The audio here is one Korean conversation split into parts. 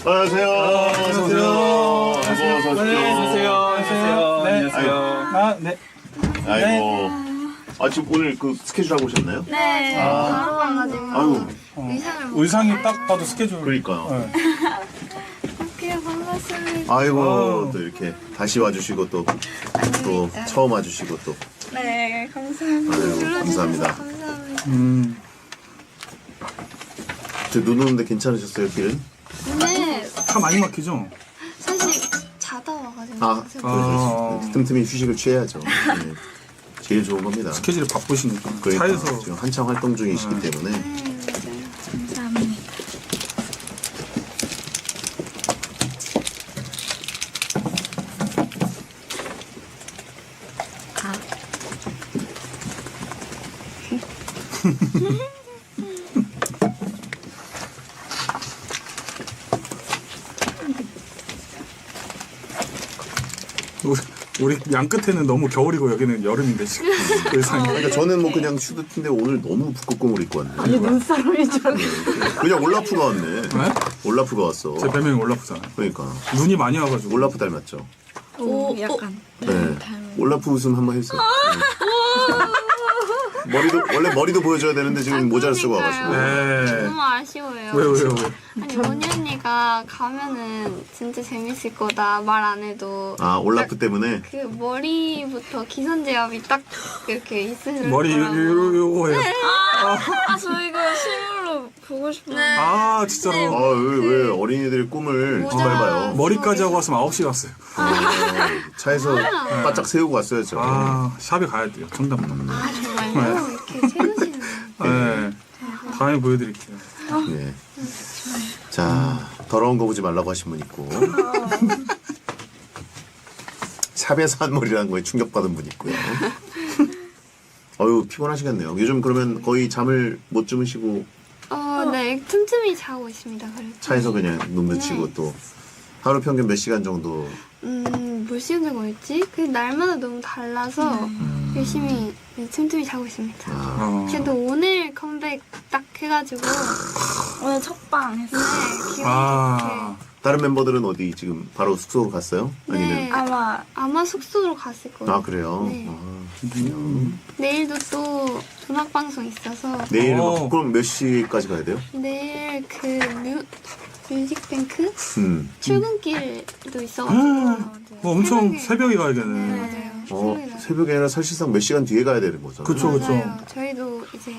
안녕하세요. 안녕하세요. 어서 오십시오. 네, 안녕하세요. 네, 안녕하세요. 아, 네. 아이고. 아, 지금 오늘 그 스케줄 하고 오셨나요? 네, 바로 와가지고 아유, 의상을 못 의상이 딱 봐도 스케줄. 그러니까요. 네. 그래 반갑습니다. 아이고, 또 이렇게 다시 와주시고 또 처음 와주시고 또. 네, 감사합니다. 아유, 불러주셔서 감사합니다. 감사합니다. 저 눈 오는데 괜찮으셨어요, 길은? 네, 차 많이 막히죠? 사실 자다 와가지고 아, 틈틈이 휴식을 취해야죠. 네. 제일 좋은 겁니다. 스케줄이 바쁘시니까. 그러니까 차에서. 지금 한창 활동 중이시기 때문에. 네, 맞아요. 감사합니다. 우리 양 끝에는 너무 겨울이고 여기는 여름인데 지금 의상이. 그러니까 저는 뭐 그냥 슈트인데 오늘 너무 북극곰을 입고 왔네. 아니 눈사람인 줄 알았네. 그냥 올라프가 왔네. 네? 올라프가 왔어. 제 별명이 올라프잖아요. 그러니까 눈이 많이 와가지고. 올라프 닮았죠. 오, 약간. 네. 올라프 웃음 한번 해주세요. 원래 머리도 보여줘야 되는데 지금 모자를 쓰고 와가지고. 네. 너무 아쉬워요. 왜요? 아니 원희 언니가 가면은 진짜 재밌을 거다 말 안 해도 아, 올라프 때문에? 그 머리부터 기선 제압이 딱 이렇게 있으실 머리 거라고. 요거예요. 저 이거 실물로 보고 싶어요. 아 진짜로. 아, 왜 어린이들의 꿈을 모자. 정말 봐요. 머리까지 하고 왔으면 9시 갔어요. 차에서 바짝 세우고 왔어야죠. 아 샵에 가야 돼요. 청담동. 아 정말요? 이렇게 세우시는 네. 다음에 보여드릴게요. 네. 자, 더러운 거 보지 말라고 하신 분 있고. 샵에서 한 머리라는 거에 충격받은 분 있고요. 어유 피곤하시겠네요. 요즘 그러면 거의 잠을 못 주무시고 네, 틈틈이 자고 있습니다. 그래도. 차에서 그냥 눈 붙이고 또 하루 평균 몇 시간 정도? 몇 시간 자고 있지? 그 날마다 너무 달라서 열심히 틈틈이 자고 있습니다. 어. 그래도 오늘 컴백 딱 해가지고 오늘 첫방 했어요. 네, 기분 아. 다른 멤버들은 어디 지금 바로 숙소로 갔어요? 좋게. 아니면 네, 아마 아마 숙소로 갔을 거예요. 아 그래요? 네. 아, 내일도 또 음악 방송 있어서 내일 어. 그럼 몇 시까지 가야 돼요? 내일 그 뮤직뱅크 출근길도 있어가지고 엄청 새벽에 네, 가야겠네. 맞아요. 새벽에 아니라 사실상 몇 시간 뒤에 가야 되는 거잖아요. 그쵸, 그쵸. 맞아요. 저희도 이제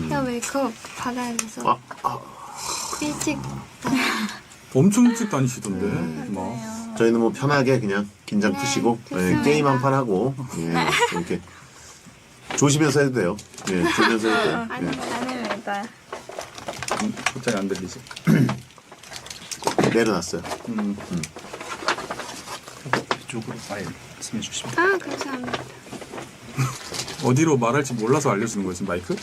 헤어 메이크업 받아야 돼서 일찍 엄청 일찍 다니시던데. 뭐. 저희는 뭐 편하게 그냥 긴장 네, 푸시고 좋습니다. 게임 한 판 하고 이렇게 조심해서 해도 돼요. 예, 조심해서 해도 돼요. 예. 아닙니다. 갑자기 안 들리지? 내려놨어요. 이쪽으로 아예 말씀해 주시면. 아 감사합니다. 어디로 말할지 몰라서 알려주는 거예요, 지금 마이크?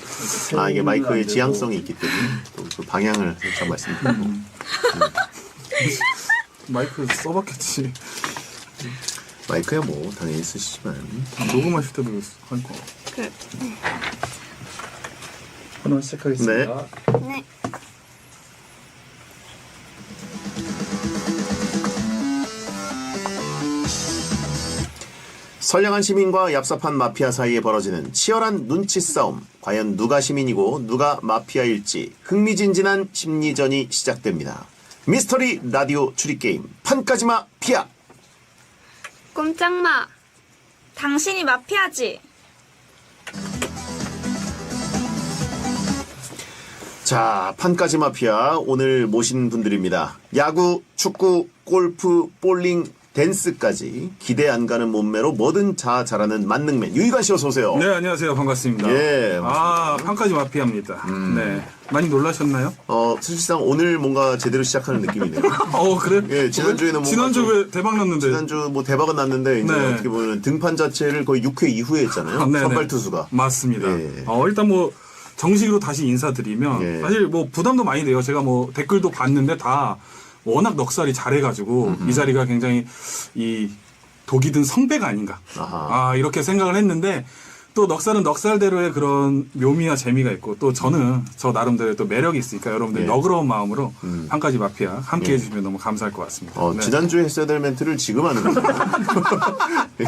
아 이게 마이크의 지향성이 있기 때문에 또 그 방향을 살짝 말씀드리고 마이크 써봤겠지. 마이크야 뭐 당연히 쓰시지만 녹음하실 때도 할 거. 그래. 하나 시작하겠습니다. 네. 선량한 시민과 얍삽한 마피아 사이에 벌어지는 치열한 눈치 싸움. 과연 누가 시민이고 누가 마피아일지 흥미진진한 심리전이 시작됩니다. 미스터리 라디오 추리게임 판까지마 피아. 꼼짝마. 당신이 마피아지. 자, 판까지 마피아 오늘 모신 분들입니다. 야구, 축구, 골프, 볼링, 댄스까지 기대 안 가는 몸매로 뭐든 다 잘하는 만능맨 유희관 씨 어서 오세요. 네, 안녕하세요. 반갑습니다. 예. 아, 판까지 마피아입니다. 네. 많이 놀라셨나요? 사실상 오늘 뭔가 제대로 시작하는 느낌이네요. 그래? 예, 지난주에는 뭔가 지난주 좀- 왜 대박 났는데. 지난주 뭐 대박은 났는데 이제 네. 어떻게 보면 등판 자체를 거의 6회 이후에 했잖아요. 네네. 선발 투수가. 맞습니다. 예. 일단 뭐 정식으로 다시 인사드리면 예. 사실 뭐 부담도 많이 돼요. 제가 뭐 댓글도 봤는데 다 워낙 넉살이 잘해가지고 이 자리가 굉장히 이 독이 든 성배가 아닌가. 아하. 이렇게 생각을 했는데 또 넉살은 넉살대로의 그런 묘미와 재미가 있고 또 저는 저 나름대로의 또 매력이 있으니까 여러분들 네. 너그러운 마음으로 한 가지 마피아 함께 해주시면 너무 감사할 것 같습니다. 네. 지난주에 했어야 될 멘트를 지금 하는 거예요.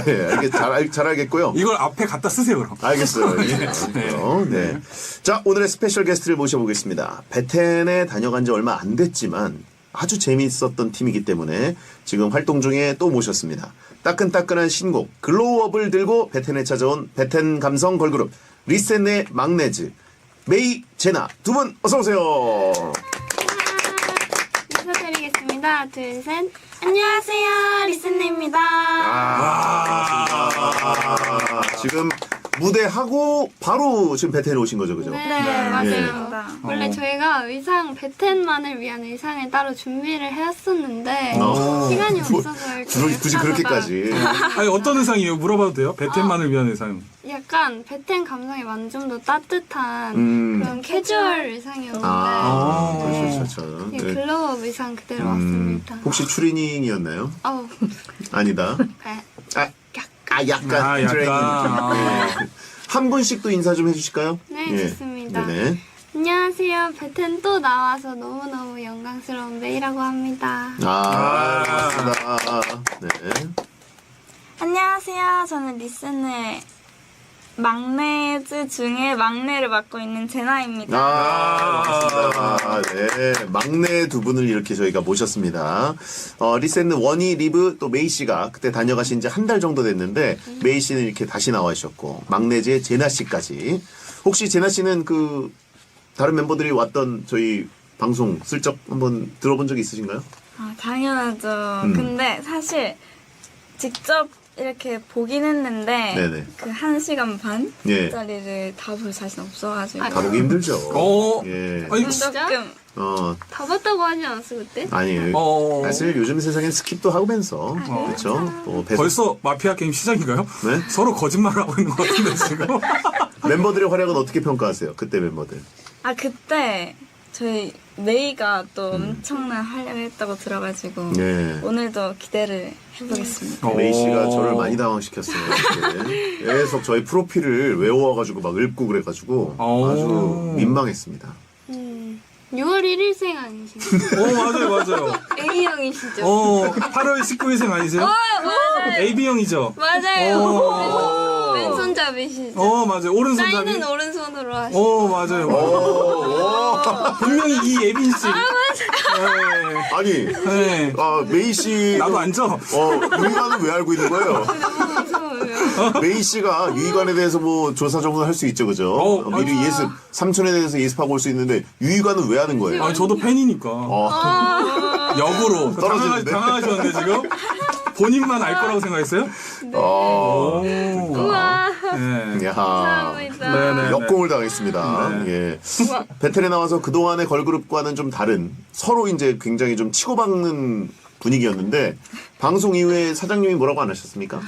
예, 잘 알겠고요. 이걸 앞에 갖다 쓰세요 그럼. 알겠어요. 네. 자, 오늘의 스페셜 게스트를 모셔보겠습니다. 베텐에 다녀간 지 얼마 안 됐지만 아주 재미있었던 팀이기 때문에 지금 활동 중에 또 모셨습니다. 따끈따끈한 신곡 글로우업을 들고 베텐에 찾아온 베텐 감성 걸그룹 리센의 막내즈 메이, 제나 두 분 어서 오세요. 인사드리겠습니다. 둘, 셋. 안녕하세요. 리스네입니다. 지금 무대하고 바로 지금 베텐에 오신 거죠, 그죠? 네, 네, 맞아요. 맞습니다. 원래 저희가 베텐만을 위한 의상을 따로 준비를 해왔었는데 시간이 없어서 이렇게 굳이 하다가 그렇게까지. 아니 어떤 의상이에요? 물어봐도 돼요? 베텐만을 위한 의상. 약간 베텐 감성이 많은 좀 더 따뜻한 그런 캐주얼 의상이었는데 그렇죠. 예, 글로우업 의상 그대로 왔습니다. 혹시 추리닝이었나요? 어우, 아니다. 네. 약간 트레이닝. 네. 한 분씩 또 인사 좀 해주실까요? 네, 좋습니다. 네네. 안녕하세요. 베텐 또 나와서 너무너무 영광스러운 메이라고 합니다. 반갑습니다. 네. 안녕하세요. 저는 리슨의 막내즈 중에 막내를 맡고 있는 제나입니다. 반갑습니다. 네. 막내 두 분을 이렇게 저희가 모셨습니다. 리센은 원희, 리브, 또 메이 씨가 그때 다녀가신 지 한 달 정도 됐는데, 메이 씨는 이렇게 다시 나와주셨고, 막내즈의 제나 씨까지. 혹시 제나 씨는 다른 멤버들이 왔던 저희 방송 슬쩍 한번 들어본 적이 있으신가요? 당연하죠. 근데 사실 직접 이렇게 보긴 했는데 네네. 그 1시간 예. 반짜리를 다 볼 자신 없어가지고 다 보기 힘들죠. 예. 아니, 진짜? 조금 다 봤다고 하지 않았어 그때? 아니에요. 사실 요즘 세상엔 스킵도 하면서 그렇죠. 또 벌써 마피아 게임 시작인가요? 네? 서로 거짓말을 하고 있는 것 같은데 지금. 멤버들의 활약은 어떻게 평가하세요? 그때 멤버들. 그때 저희 메이가 또 엄청난 활약을 했다고 들어가지고 네. 오늘도 기대를 해보겠습니다. 메이 씨가 저를 많이 당황시켰어요. 그때. 계속 저희 프로필을 외워가지고 막 읊고 그래가지고 아주 민망했습니다. 6월 1일생 아니신가요? 맞아요. A형이시죠? 8월 19일생 아니세요? AB형이죠? 맞아요. 왼손잡이시죠? 맞아요. 오른손잡이. 사인은 오른손으로 하시고. 맞아요. 분명히 이 예빈 씨. 아니, 네. 메이 씨. 나도 앉아. 유희관은 왜 알고 있는 거예요? 너무 무서워요. 메이 씨가 유희관에 대해서 뭐 조사 정도는 할 수 있죠, 그죠? 미리 예습, 삼촌에 대해서 예습하고 올 수 있는데 유희관은 왜 하는 거예요? 아니, 저도 팬이니까. 역으로. 떨어지는데? 당황하셨는데, 지금? 본인만 알 거라고 생각했어요? 우와. 네. 야. 감사합니다. 네네. 역공을 당했습니다. 예. 베텔에 나와서 그동안의 걸그룹과는 좀 다른 서로 이제 굉장히 좀 치고받는 분위기였는데 방송 이후에 사장님이 뭐라고 안 하셨습니까?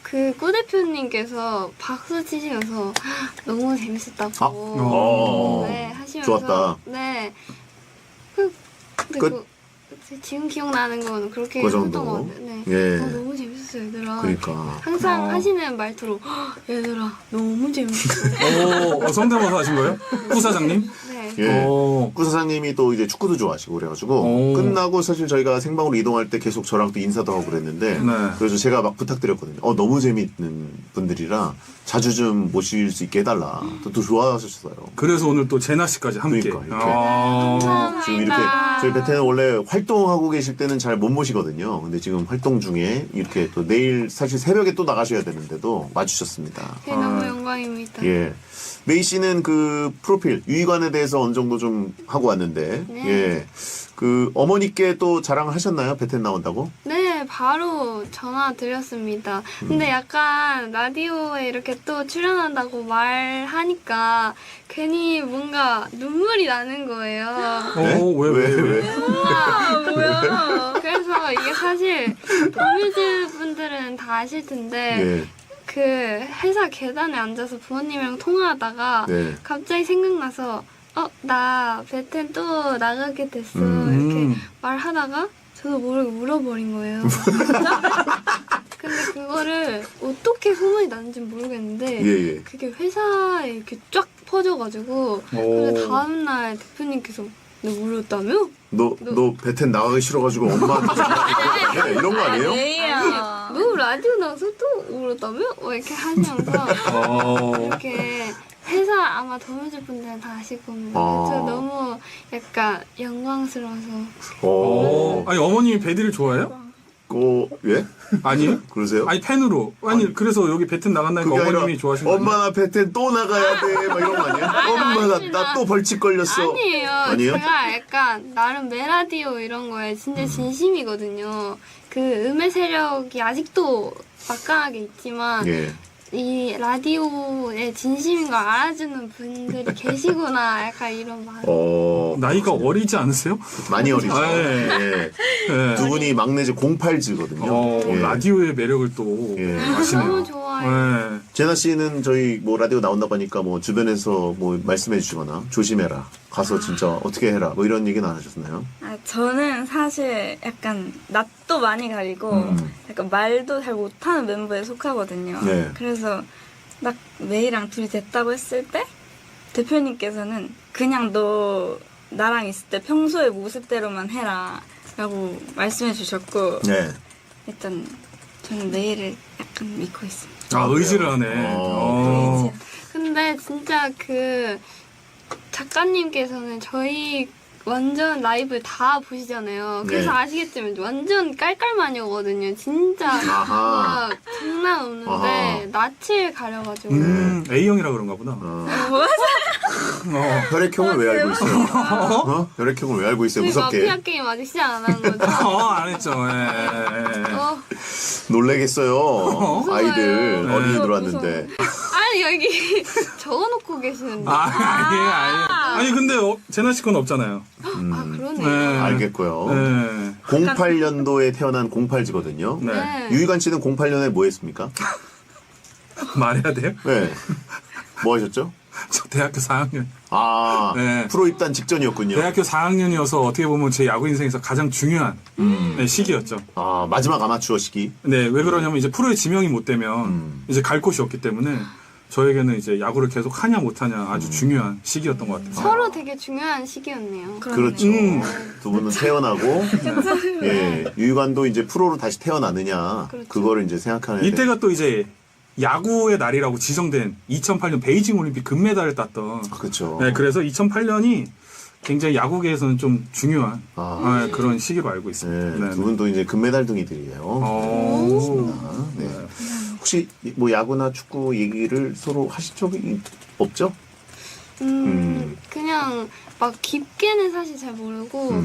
그 꾸 대표님께서 박수 치시면서 너무 재밌었다고 네, 하시면서 좋았다. 네. 근데 끝? 지금 기억나는 건 그렇게 그 정도? 했던 것 같아요. 네. 예. 너무 재밌었어요, 얘들아. 그러니까. 항상 하시는 말투로 얘들아 너무 재밌어. 성대모사 하신 거예요? 꾸 사장님? 네. 예. 오. 구 사장님이 또 이제 축구도 좋아하시고 그래가지고 오. 끝나고 사실 저희가 생방으로 이동할 때 계속 저랑 또 인사도 하고 그랬는데 네. 그래서 제가 막 부탁드렸거든요. 너무 재밌는 분들이라 자주 좀 모실 수 있게 해달라. 또 좋아하셨어요. 그래서 오늘 또 제나 씨까지 함께. 그러니까, 이렇게. 감사합니다. 지금 이렇게 저희 베테는 원래 활동하고 계실 때는 잘 못 모시거든요. 근데 지금 활동 중에 이렇게 또 내일 사실 새벽에 또 나가셔야 되는데도 와주셨습니다. 네, 너무 영광입니다. 예. 메이 씨는 그 프로필 유희관에 대해서 어느 정도 좀 하고 왔는데 네. 예. 그 어머니께 또 자랑을 하셨나요? 베텐 나온다고? 네, 바로 전화 드렸습니다. 근데 약간 라디오에 이렇게 또 출연한다고 말하니까 괜히 뭔가 눈물이 나는 거예요. 왜? 뭐야. 그래서 이게 사실 도뮤즈 분들은 다 아실 텐데 예. 그 회사 계단에 앉아서 부모님이랑 통화하다가 네. 갑자기 생각나서 나 베텐 또 나가게 됐어 이렇게 말하다가 저도 모르게 울어버린 거예요. 근데 그거를 어떻게 소문이 났는지 모르겠는데 예, 예. 그게 회사에 이렇게 쫙 퍼져가지고 근데 다음날 대표님께서 너 울었다며? 너 베텐 나가기 싫어가지고 엄마한테 전화해 이런 거 아니에요? 메이야. 너 라디오 나가서 또 울었다며? 이렇게 하면서 이렇게 회사 아마 도와줄 분들은 다 아실 겁니다. 저 너무 약간 영광스러워서 아니 어머님이 배디를 좋아해요? 예? 아니요? 그러세요? 아니 팬으로. 아니 그래서 여기 베텐 나간다니까 그게 아니라 어머님이 좋아하시는 거 엄마 나 베텐 또 나가야 돼 막 이런 거 아니야? 엄마 나 또 벌칙 걸렸어. 아니에요. 제가 약간 나름 메라디오 이런 거에 진짜 진심이거든요. 그 음의 세력이 아직도 막강하게 있지만 예. 이 라디오의 진심인 걸 알아주는 분들이 계시구나 약간 이런 말. 나이가 어리지 않으세요? 많이 어리죠. 네. 예. 네. 두 분이 막내제 08지거든요. 예. 라디오의 매력을 또 예. 아시네요. 너무 좋아요. 네. 제나 씨는 저희 뭐 라디오 나온다고 하니까 뭐 주변에서 뭐 말씀해 주시거나 조심해라. 가서 진짜 어떻게 해라. 뭐 이런 얘기는 안 하셨나요? 저는 사실 약간 낯도 많이 가리고 약간 말도 잘 못하는 멤버에 속하거든요. 네. 그래서 딱 메이랑 둘이 됐다고 했을 때 대표님께서는 그냥 너 나랑 있을 때 평소의 모습대로만 해라 라고 말씀해 주셨고 네. 일단 저는 메이를 약간 믿고 있습니다. 의지를 하네. 근데 진짜 그 작가님께서는 저희 완전 라이브 다 보시잖아요. 그래서 네. 아시겠지만 완전 깔깔마녀거든요. 진짜 아하. 막 장난 없는데 낯을 가려가지고 A형이라 그런가 보다. 혈액형을 왜 알고 있어요? 혈액형을 왜 알고 있어요? 저희 무섭게. 마피아 게임 아직 시작 안 한 거죠? 안 했죠. 놀래겠어요. 아이들 네. 어린이들 왔는데. 아니 여기 적어놓고 계시는데. 아니 근데 제나 씨 건 없잖아요. 아 그러네요. 네. 알겠고요. 네. 08년도에 태어난 08지거든요. 네. 네. 유희관 씨는 08년에 뭐 했습니까? 말해야 돼요? 네. 뭐 하셨죠? 저 대학교 4학년. 네. 프로 입단 직전이었군요. 대학교 4학년이어서 어떻게 보면 제 야구 인생에서 가장 중요한 네, 시기였죠. 마지막 아마추어 시기. 네, 왜 그러냐면 이제 프로에 지명이 못 되면 이제 갈 곳이 없기 때문에 저에게는 이제 야구를 계속 하냐 못 하냐 아주 중요한 시기였던 것 같아요. 서로 되게 중요한 시기였네요. 그렇죠. 두 분은 태어나고, 예, 유희관도 이제 프로로 다시 태어나느냐, 그렇죠. 그거를 이제 생각하는. 이때가 또 이제 야구의 날이라고 지정된 2008년 베이징 올림픽 금메달을 땄던. 그렇죠. 네, 그래서 2008년이 굉장히 야구계에서는 좀 중요한 그런 시기로 알고 있습니다. 네, 두 분도 이제 금메달 등이들이에요. 네. 혹시 뭐 야구나 축구 얘기를 서로 하신 적이 없죠? 그냥 막 깊게는 사실 잘 모르고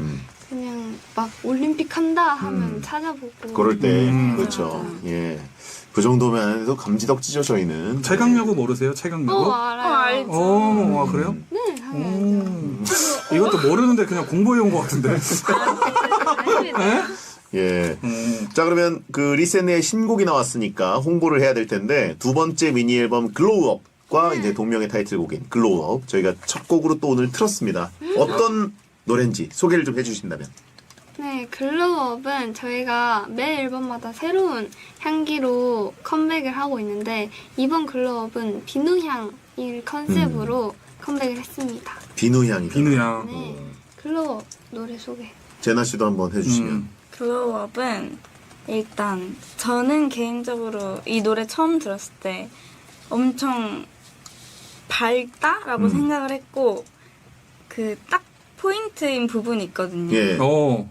그냥 막 올림픽 한다 하면 찾아보고. 그럴 때, 그렇죠. 맞아요. 예. 그 정도면 해도 감지덕지죠, 저희는. 최강야구 모르세요? 최강야구? 알아요. 알죠. 그래요? 네, 당연히 알죠. 이것도 모르는데 그냥 공부해 온 것 같은데. 예. 자, 그러면 그 리센의 신곡이 나왔으니까 홍보를 해야 될 텐데, 두 번째 미니 앨범 글로우업과 이제 동명의 타이틀곡인 글로우업, 저희가 첫 곡으로 또 오늘 틀었습니다. 어떤 노래인지 소개를 좀 해주신다면. 네, 글로우업은 저희가 매 앨범마다 새로운 향기로 컴백을 하고 있는데 이번 글로우업은 비누향을 컨셉으로 컴백을 했습니다. 비누향이. 비누향. 네, 글로우업 노래 소개. 제나 씨도 한번 해주시면. 글로우업은 일단 저는 개인적으로 이 노래 처음 들었을 때 엄청 밝다라고 생각을 했고 그 딱 포인트인 부분이 있거든요. 예.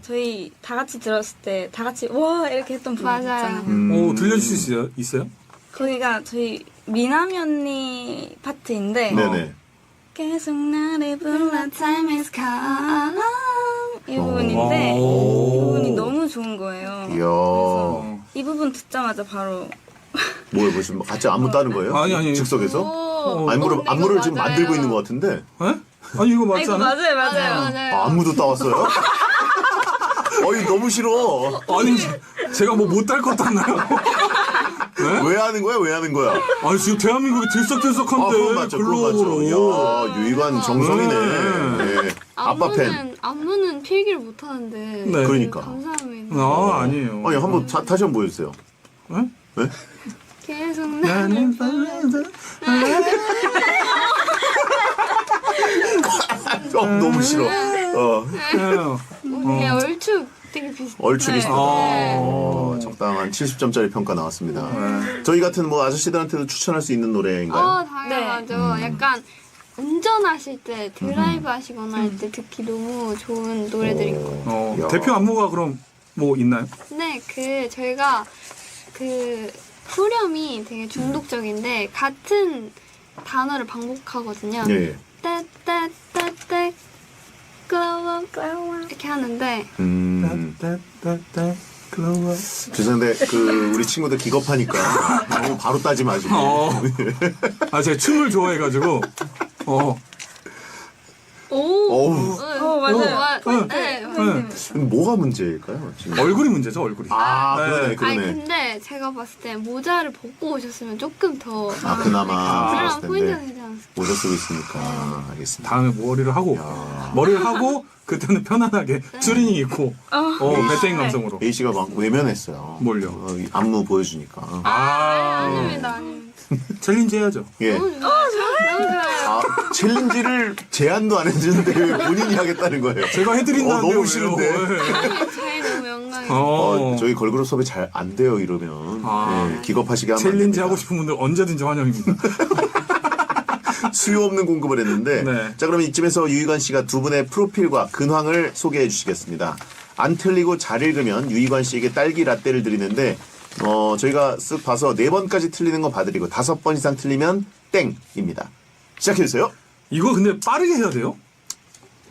저희 다 같이 들었을 때 다 같이 와 이렇게 했던 부분 맞아요. 있잖아요. 들려주실 수 있어요? 거기가 저희 미나미 언니 파트인데 네네. 계속 나를 불러 time is come 이 부분인데 이 부분이 너무 좋은 거예요. 이야. 이 부분 듣자마자 바로 뭐예요, 지금 같이 안무 따는 거예요? 아니. 즉석에서? 안무를 지금 만들고 있는 것 같은데? 네? 아니 이거 맞지 이거 않아요? 맞아요. 안무도 따왔어요? 어이, 너무 싫어. 아니 제가 뭐 못 딸 것도 없나요? 네? 왜 하는 거야? 아니 지금 대한민국이 들썩들썩한데 그건 맞죠. 야, 유희관 정성이네. 네. 아빠 팬. 안무는 필기를 못하는데. 네. 그러니까. 감사합니다. 아니에요. 아니, 한번 다시 한번 보여주세요. 응? 네? 계속 나는 나를 너무 싫어. 우리 얼추 되게 비슷해. 얼추 비슷하다. 어. 적당한 70점짜리 평가 나왔습니다. 저희 같은 뭐 아저씨들한테도 추천할 수 있는 노래인가요? 당연하죠. 약간 운전하실 때 드라이브 하시거나 할 때 듣기 너무 좋은 노래들인 것 같아요. 야. 대표 안무가 그럼 뭐 있나요? 네, 저희가 후렴이 되게 중독적인데 같은 단어를 반복하거든요. 예. 따따따따 글로워 이렇게 하는데 죄송한데 우리 친구들 기겁하니까 너무 바로 따지 마시고. 제가 춤을 좋아해가지고 어우. 맞아요. 네. 뭐가 문제일까요? 지금? 얼굴이 문제죠, 얼굴이. 그러네. 아니 근데 제가 봤을 때 모자를 벗고 오셨으면 조금 더 그나마 그런 봤을 포인트가 텐데 되지 않았을까. 모자 쓰고 있으니까 알겠습니다. 다음에 머리를 하고 그때는 편안하게 추리닝 입고 배땡 감성으로. A 씨가 막 외면했어요. 뭘요? 이 안무 보여주니까. 아닙니다. 챌린지 해야죠. 예. 너무 좋아요. 챌린지를 제안도 안 해주는데 왜 본인이 하겠다는 거예요? 제가 해드린다는데 너무 싫은데. 저희 너무 영광이에요. 저희 걸그룹 수업이 잘 안 돼요 이러면 예, 기겁하시게 하면 안 챌린지 됩니다. 하고 싶은 분들 언제든지 환영입니다. 수요 없는 공급을 했는데 네. 자 그럼 이쯤에서 유희관 씨가 두 분의 프로필과 근황을 소개해 주시겠습니다. 안 틀리고 잘 읽으면 유희관 씨에게 딸기 라떼를 드리는데 저희가 쓱 봐서 4번까지 틀리는 건 봐드리고 5번 이상 틀리면 땡입니다. 시작해주세요. 이거 근데 빠르게 해야 돼요?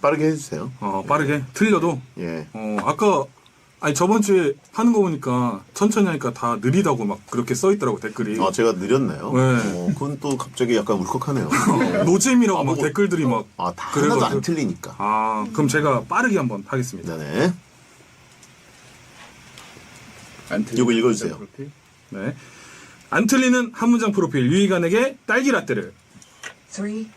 빠르게 해주세요. 빠르게 틀려도. 예. 아까 저번 주에 하는 거 보니까 천천히 하니까 다 느리다고 막 그렇게 써 있더라고 댓글이. 제가 느렸나요? 네. 그건 또 갑자기 약간 울컥하네요. 노잼이라고 막 뭐, 댓글들이 막. 다 하나도 그래가지고. 안 틀리니까. 그럼 제가 빠르게 한번 하겠습니다. 네네. 이거 읽어주세요. 네. 안 틀리는 한 문장 프로필 유희관에게 딸기 라떼를. 3, 2, 1.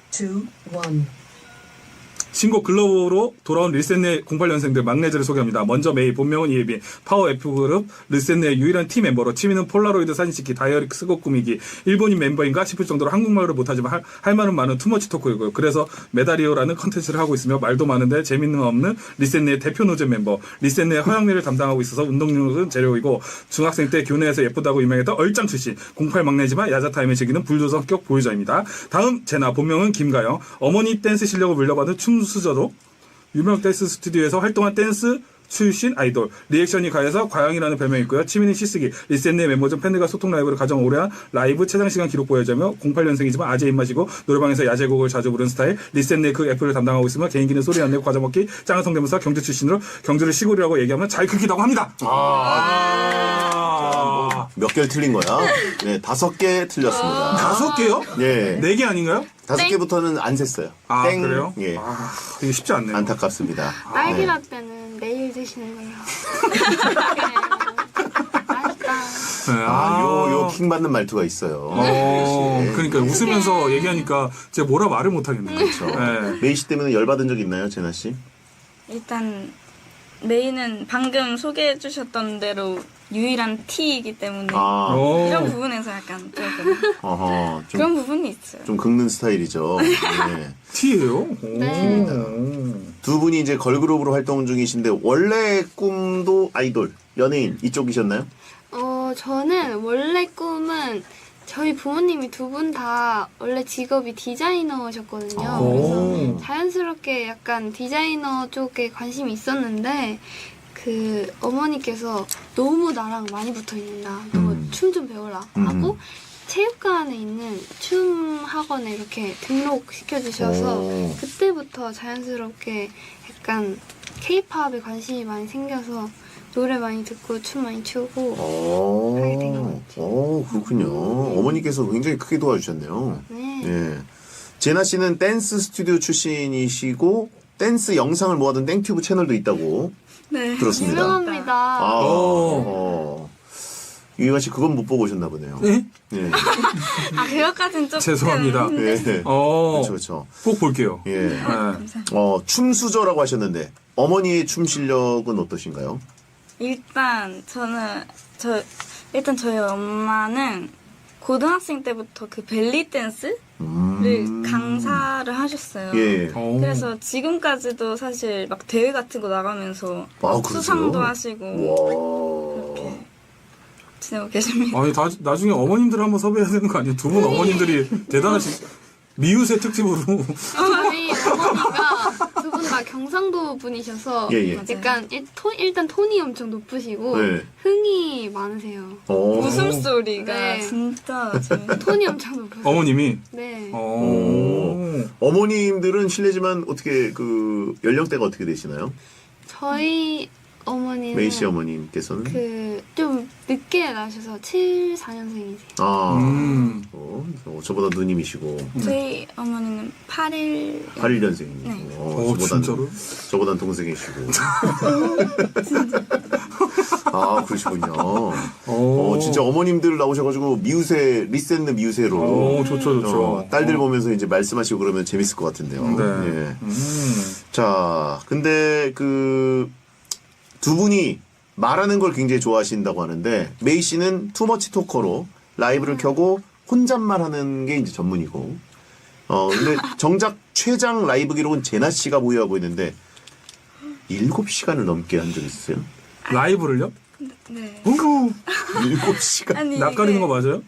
신곡 글로우로 돌아온 르센네 08년생들 막내들을 소개합니다. 먼저 메이, 본명은 이예빈, 파워 F그룹 르센네의 유일한 팀 멤버로 취미는 폴라로이드 사진 찍기, 다이어리 쓰고 꾸미기, 일본인 멤버인가 싶을 정도로 한국말을 못하지만 할 말은 많은 투머치 토크이고요. 그래서 메다리오라는 컨텐츠를 하고 있으며 말도 많은데 재밌는 거 없는 르센네의 대표 노잼 멤버, 르센네의 허영미를 담당하고 있어서 운동력은 제로이고 중학생 때 교내에서 예쁘다고 유명했던 얼짱 출신, 08 막내지만 야자타임을 즐기는 불조 성격 보유자입니다. 다음 제나, 본명은 김가영, 어머니 댄스 실력을 물려받은 춤수저로 유명 댄스 스튜디오에서 활동한 댄스 출신 아이돌, 리액션이 가해서 과영이라는 별명이 있고요. 취미는 시쓰기, 리센네 멤버 중 팬들과 소통 라이브를 가장 오래 한 라이브 최장시간 기록 보여자며 08년생이지만 아재 입맛이고 노래방에서 야제곡을 자주 부르는 스타일, 리센네 그 F를 담당하고 있으며 개인기는 소리 안 내고 과자 먹기, 짱은 성대모사, 경주 출신으로 경주를 시골이라고 얘기하면 잘 크기다고 합니다. 몇 개를 틀린 거야? 네, 5개 틀렸습니다. 5개요? 예. 4개 아닌가요? 5개부터는 안 셌어요. 땡. 그래요? 예. 되게 쉽지 않네요. 안타깝습니다. 딸기 네. 라떼는 내일 드시는 걸로. 맛있다. 네, 요 킹받는 말투가 있어요. 네. 그러니까 웃으면서 얘기하니까 제가 뭐라 말을 못 하겠네요. 그렇죠. 네. 메이 씨 때문에 열받은 적 있나요, 제나 씨? 일단 메이는 방금 소개해 주셨던 대로 유일한 T이기 때문에 이런 부분에서 약간 조금 그런 부분이 있어요. 좀 긁는 스타일이죠. 네. T예요? 두 분이 이제 걸그룹으로 활동 중이신데 원래 꿈도 아이돌, 연예인 이쪽이셨나요? 저는 원래 꿈은 저희 부모님이 두 분 다 원래 직업이 디자이너셨거든요. 그래서 자연스럽게 약간 디자이너 쪽에 관심이 있었는데 어머니께서 너무 나랑 많이 붙어 있는다. 너 춤 좀 배워라 하고 체육관에 있는 춤 학원에 이렇게 등록시켜 주셔서 그때부터 자연스럽게 약간 K-팝에 관심이 많이 생겨서 노래 많이 듣고 춤 많이 추고 하게 된 것 같아요. 그렇군요. 어머니께서 굉장히 크게 도와주셨네요. 네. 예. 제나 씨는 댄스 스튜디오 출신이시고 댄스 영상을 모아둔 땡튜브 채널도 있다고 네. 들었습니다. 유명합니다. 유희관 씨 그건 못 보고 오셨나 보네요. 네? 예. 그것까지는 조금 죄송합니다. 예. 그렇죠, 그렇죠. 꼭 볼게요. 예. 네. 춤수저라고 하셨는데 어머니의 춤 실력은 어떠신가요? 일단 저는 일단 저희 엄마는 고등학생 때부터 그 벨리 댄스를 강사를 하셨어요. 예. 어. 그래서 지금까지도 사실 막 대회 같은 거 나가면서 아, 그러세요? 수상도 하시고 와. 이렇게 지내고 계십니다. 아니 나중에 어머님들 한번 섭외해야 되는 거 아니에요? 두 분 어머님들이 대단하신 미우새 특집으로 저희 어머니가 두 분 다 경상도 분이셔서 예, 예. 약간 일단 톤이 엄청 높으시고 네. 흥이 많으세요. 어. 웃음소리가 네. 진짜 재밌어요. 톤이 엄청 높으세요. 어머님이 네. 어머님들은 실례지만 어떻게 그 연령대가 어떻게 되시나요? 저희 어머니는 메이 씨 어머님께서는 그 좀 늦게 나셔서 74년생이세요. 아, 음. 저보다 누님이시고 저희 어머니는 8일 81년생이고 네. 진짜로? 저보단 동생이시고 아 그러시군요. 진짜 어머님들 나오셔가지고 미우새 리센느 미우새로 좋죠. 딸들 보면서 이제 말씀하시고 그러면 재밌을 것 같은데요. 네. 예. 자, 근데 그 두 분이 말하는 걸 굉장히 좋아하신다고 하는데 메이 씨는 투머치 토커로 라이브를 켜고 혼잣말하는 게 이제 전문이고, 근데 정작 최장 라이브 기록은 제나 씨가 보유하고 있는데 7시간을 넘게 한 적 있어요? 라이브를요? 네. 7시간. 아니 낯가리는 거 맞아요?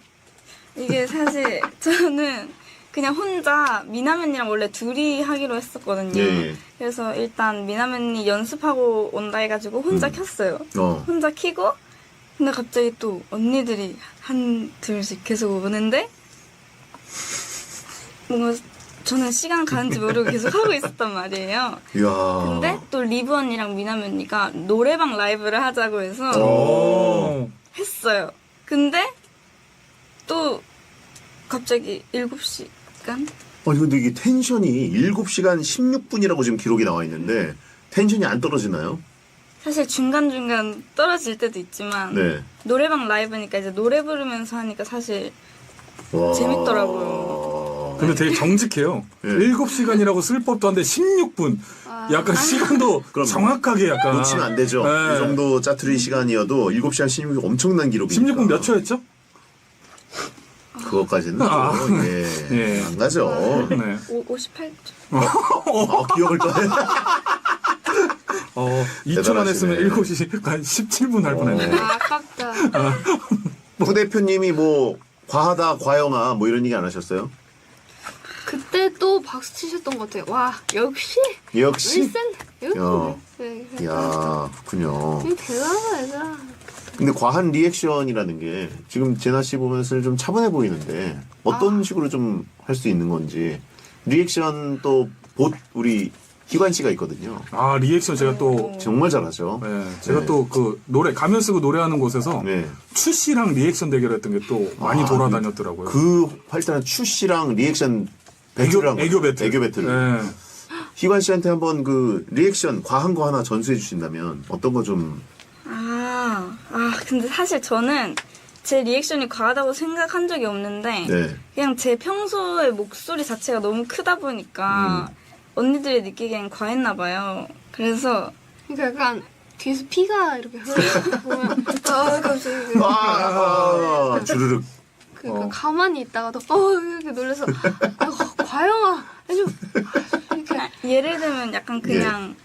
이게 사실 저는 그냥 혼자 미나면이랑 원래 둘이 하기로 했었거든요. 예. 그래서 일단 미나면이 연습하고 온다 해가지고 혼자 켰어요. 혼자 키고 근데 갑자기 또 언니들이 한 둘씩 계속 오는데 뭔가 저는 시간 가는지 모르고 계속 하고 있었단 말이에요. 이야. 근데 또 리브 언니랑 미나미 언니가 노래방 라이브를 하자고 해서 했어요. 근데 또 갑자기 7시간? 아니 근데 이게 텐션이 7시간 16분이라고 지금 기록이 나와 있는데 텐션이 안 떨어지나요? 사실 중간중간 떨어질 때도 있지만 네. 노래방 라이브니까 이제 노래 부르면서 하니까 사실 와. 재밌더라고요. 근데 되게 정직해요. 예. 7시간이라고 쓸 법도 한데 16분. 약간 시간도 그럼 정확하게 약간 놓치면 안 되죠. 네. 이 정도 짜투리 시간이어도 7시간 16분 엄청난 기록이니까. 16분 몇 초였죠? 그것까지는 또, 예. 안 가죠. 네. 58초. 기억을 또 해. 2초만 했으면 대단하시네. 7시간 17분 할 뻔했네. 아깝다. 후 대표님이 뭐 과하다, 과영아 뭐 이런 얘기 안 하셨어요? 그때 또 박수 치셨던 것 같아요. 와 역시 역시. 윌슨 야. 네, 이야, 그렇군요. 대단하다 얘들아. 근데 과한 리액션이라는 게 지금 제나 씨 보면서 좀 차분해 보이는데 어떤 식으로 좀 할 수 있는 건지. 리액션 또 봇 우리 희관 씨가 있거든요. 아 리액션 제가 또 정말 잘하죠. 제가 네. 또 그 노래 가면 쓰고 노래하는 곳에서 네. 추 씨랑 리액션 대결했던 게 또 많이 돌아다녔더라고요. 그 활달한 추 씨랑 리액션 배틀을 애교 배틀. 애교 배틀. 네. 희관 씨한테 한번 그 리액션 과한 거 하나 전수해 주신다면 어떤 거 좀. 근데 사실 저는 제 리액션이 과하다고 생각한 적이 없는데 네. 그냥 제 평소의 목소리 자체가 너무 크다 보니까 언니들이 느끼기엔 과했나 봐요. 그래서 그러니까 약간 뒤에서 피가 이렇게 흘러보면 갑자기 주르륵. 그러니까 가만히 있다가도 이렇게 놀라서 과영아 좀 이렇게 예를 들면 약간 그냥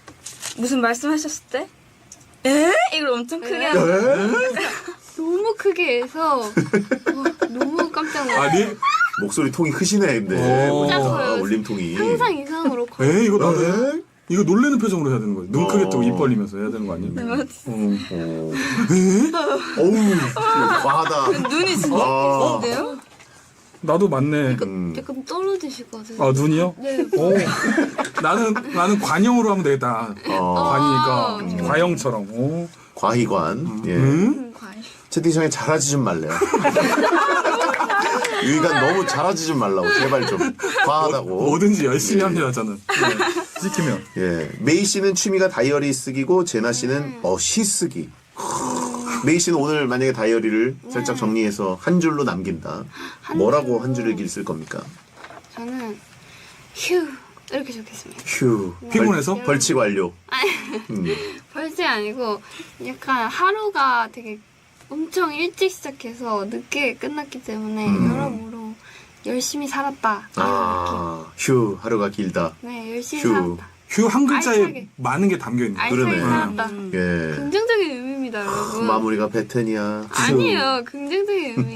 무슨 말씀하셨을 때 에? 이걸 엄청 크게 하고 너무 크게 해서 너무 깜짝 놀랐어요. 목소리 통이 크시네 근데. 오. 작아요. 울림통이. 항상 이상으로 이거 나도 이거 놀래는 표정으로 해야 되는 거예요. 눈 크게 뜨고 입 벌리면서 해야 되는 거 아니에요? 네, 맞아요. 어우 과하다. 눈이 진짜 아. 크신데요? 나도 맞네. 약간 떨어지실 것 같아요. 아 눈이요? 네. 나는 관형으로 하면 되겠다. 관이니까 과형처럼. 오. 과희관. 예. 과해. 채팅창에 잘하지 좀 말래요. 유이가 너무 잘하지 좀 말라고 제발 좀 과하다고. 뭐든지 열심히 합니다 저는. 시키면. 예, 메이 씨는 취미가 다이어리 쓰기고 제나 씨는 시 쓰기. 메이 씨는 오늘 만약에 다이어리를 살짝 정리해서 한 줄로 남긴다. 뭐라고 한 줄을 쓸 겁니까? 저는 휴 이렇게 적겠습니다. 휴. 피곤해서? 벌칙 완료. 벌칙 아니고 약간 하루가 되게 엄청 일찍 시작해서 늦게 끝났기 때문에 여러모로 열심히 살았다. 아, 휴, 하루가 길다. 네, 열심히 휴. 살았다. 휴 한 글자에 알차게. 많은 게 담겨 있네. 알차게 그러네. 살았다. 예. 긍정적인 의미입니다, 여러분. 마무리가 베텐이야. 아니에요, 긍정적인 의미.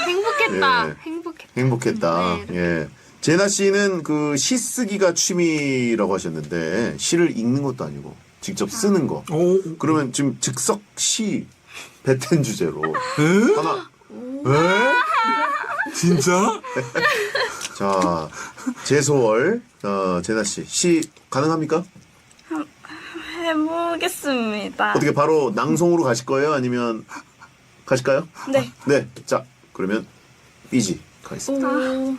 행복했다. 예. 행복했다. 행복했다. 네. 예. 제나 씨는 그 시 쓰기가 취미라고 하셨는데 시를 읽는 것도 아니고 직접 쓰는 거. 오, 그러면 지금 즉석 시 베텐 주제로 에? 하나. 에? 진짜? 자, 제소월 제나 시 가능합니까? 해보겠습니다. 어떻게 바로 낭송으로 가실 거예요? 아니면 가실까요? 네. 네. 자, 그러면 삐지 가겠습니다. 오.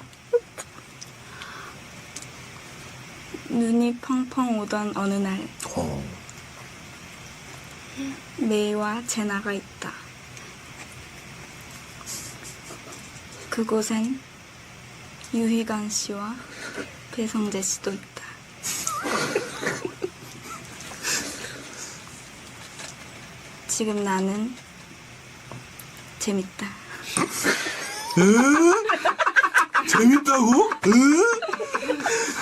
눈이 펑펑 오던 어느 날 어. 메이와 제나가 있다. 그곳엔 유희관 씨와 배성재 씨도 있다. 지금 나는 재밌다. 재밌다고?